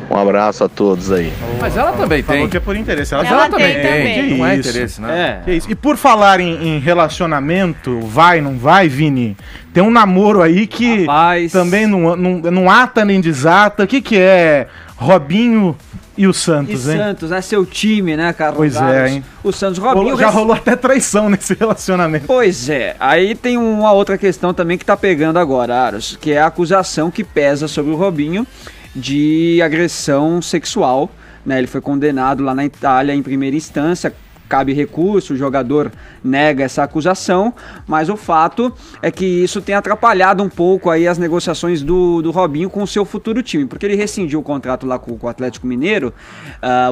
Um abraço a todos aí. Mas ela também Falou tem. que é por interesse. Ela Ela tem também. Que Não é isso? interesse, né? Que isso? E por falar em relacionamento, vai, não vai, Vini? Tem um namoro aí que Rapaz. também não ata nem desata. O que é? Robinho E o Santos, hein? Santos, né? Seu time, né, Carlos? Pois é, hein? O Santos, Robinho... Já rolou até traição nesse relacionamento. Pois é. Aí tem uma outra questão também que tá pegando agora, Aros, que é a acusação que pesa sobre o Robinho de agressão sexual, né? Ele foi condenado lá na Itália em primeira instância, cabe recurso, o jogador nega essa acusação, mas o fato é que isso tem atrapalhado um pouco aí as negociações do Robinho com o seu futuro time, porque ele rescindiu o contrato lá com o Atlético Mineiro,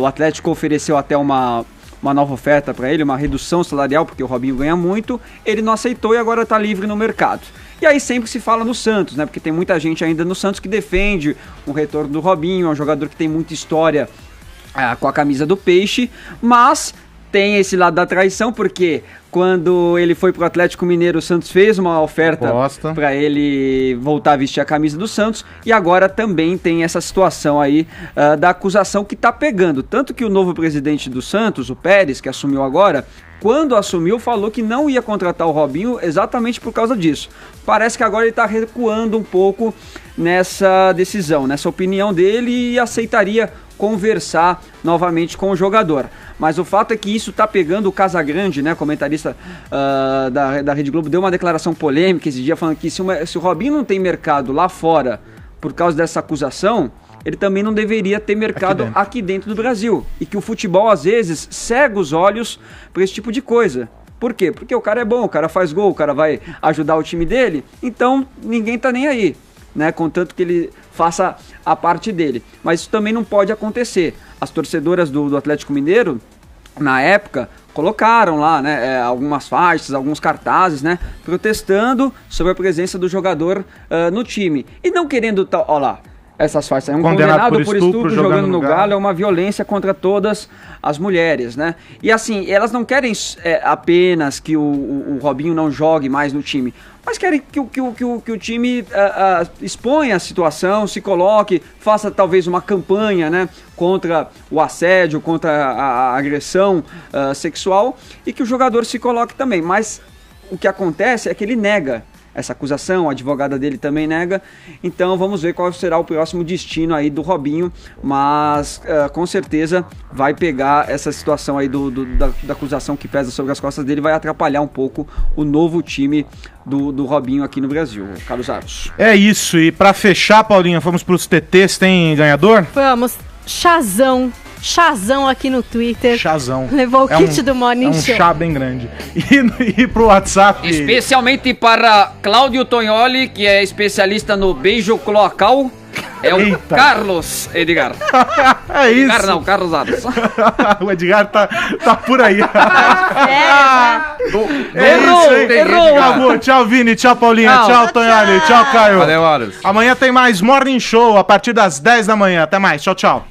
o Atlético ofereceu até uma nova oferta para ele, uma redução salarial, porque o Robinho ganha muito, ele não aceitou e agora está livre no mercado. E aí sempre se fala no Santos, né? Porque tem muita gente ainda no Santos que defende o retorno do Robinho, é um jogador que tem muita história com a camisa do Peixe, mas tem esse lado da traição, porque quando ele foi pro Atlético Mineiro, o Santos fez uma oferta para ele voltar a vestir a camisa do Santos, e agora também tem essa situação aí da acusação que tá pegando, tanto que o novo presidente do Santos, o Pérez, que assumiu agora, quando assumiu falou que não ia contratar o Robinho exatamente por causa disso. Parece que agora ele tá recuando um pouco nessa decisão, nessa opinião dele, e aceitaria conversar novamente com o jogador. Mas o fato é que isso tá pegando o Casagrande, né, comentarista da Rede Globo, deu uma declaração polêmica esse dia, falando que se o Robinho não tem mercado lá fora por causa dessa acusação, ele também não deveria ter mercado aqui dentro do Brasil. E que o futebol, às vezes, cega os olhos para esse tipo de coisa. Por quê? Porque o cara é bom, o cara faz gol, o cara vai ajudar o time dele, então ninguém tá nem aí, né, contanto que ele faça a parte dele. Mas isso também não pode acontecer. As torcedoras do Atlético Mineiro, na época, colocaram lá, né, algumas faixas, alguns cartazes, né, protestando sobre a presença do jogador no time. E não querendo, ó lá, essas faixas, é um condenado por estupro jogando no Galo, é uma violência contra todas as mulheres, né? E assim, elas não querem apenas que o Robinho não jogue mais no time, mas querem que o time exponha a situação, se coloque, faça talvez uma campanha, né, contra o assédio, contra a agressão sexual, e que o jogador se coloque também. Mas o que acontece é que ele nega essa acusação, a advogada dele também nega, então vamos ver qual será o próximo destino aí do Robinho, mas com certeza vai pegar essa situação aí da acusação que pesa sobre as costas dele, vai atrapalhar um pouco o novo time do Robinho aqui no Brasil, Carlos Aros. É isso, e pra fechar, Paulinha, vamos pros TTs, tem ganhador? Vamos, Chazão aqui no Twitter. Chazão. Levou o kit do Morning Show. É um chá bem grande. E pro WhatsApp... Especialmente para Cláudio Tognoli, que é especialista no beijo cloacal. É o Carlos Edgar. É isso. Edgar não, Carlos Aros. O Edgar tá por aí. Errou. Acabou. Tchau, Vini. Tchau, Paulinha. Tchau, Tognoli. Tchau, Caio. Valeu, Aros. Amanhã tem mais Morning Show a partir das 10 da manhã. Até mais. Tchau, tchau.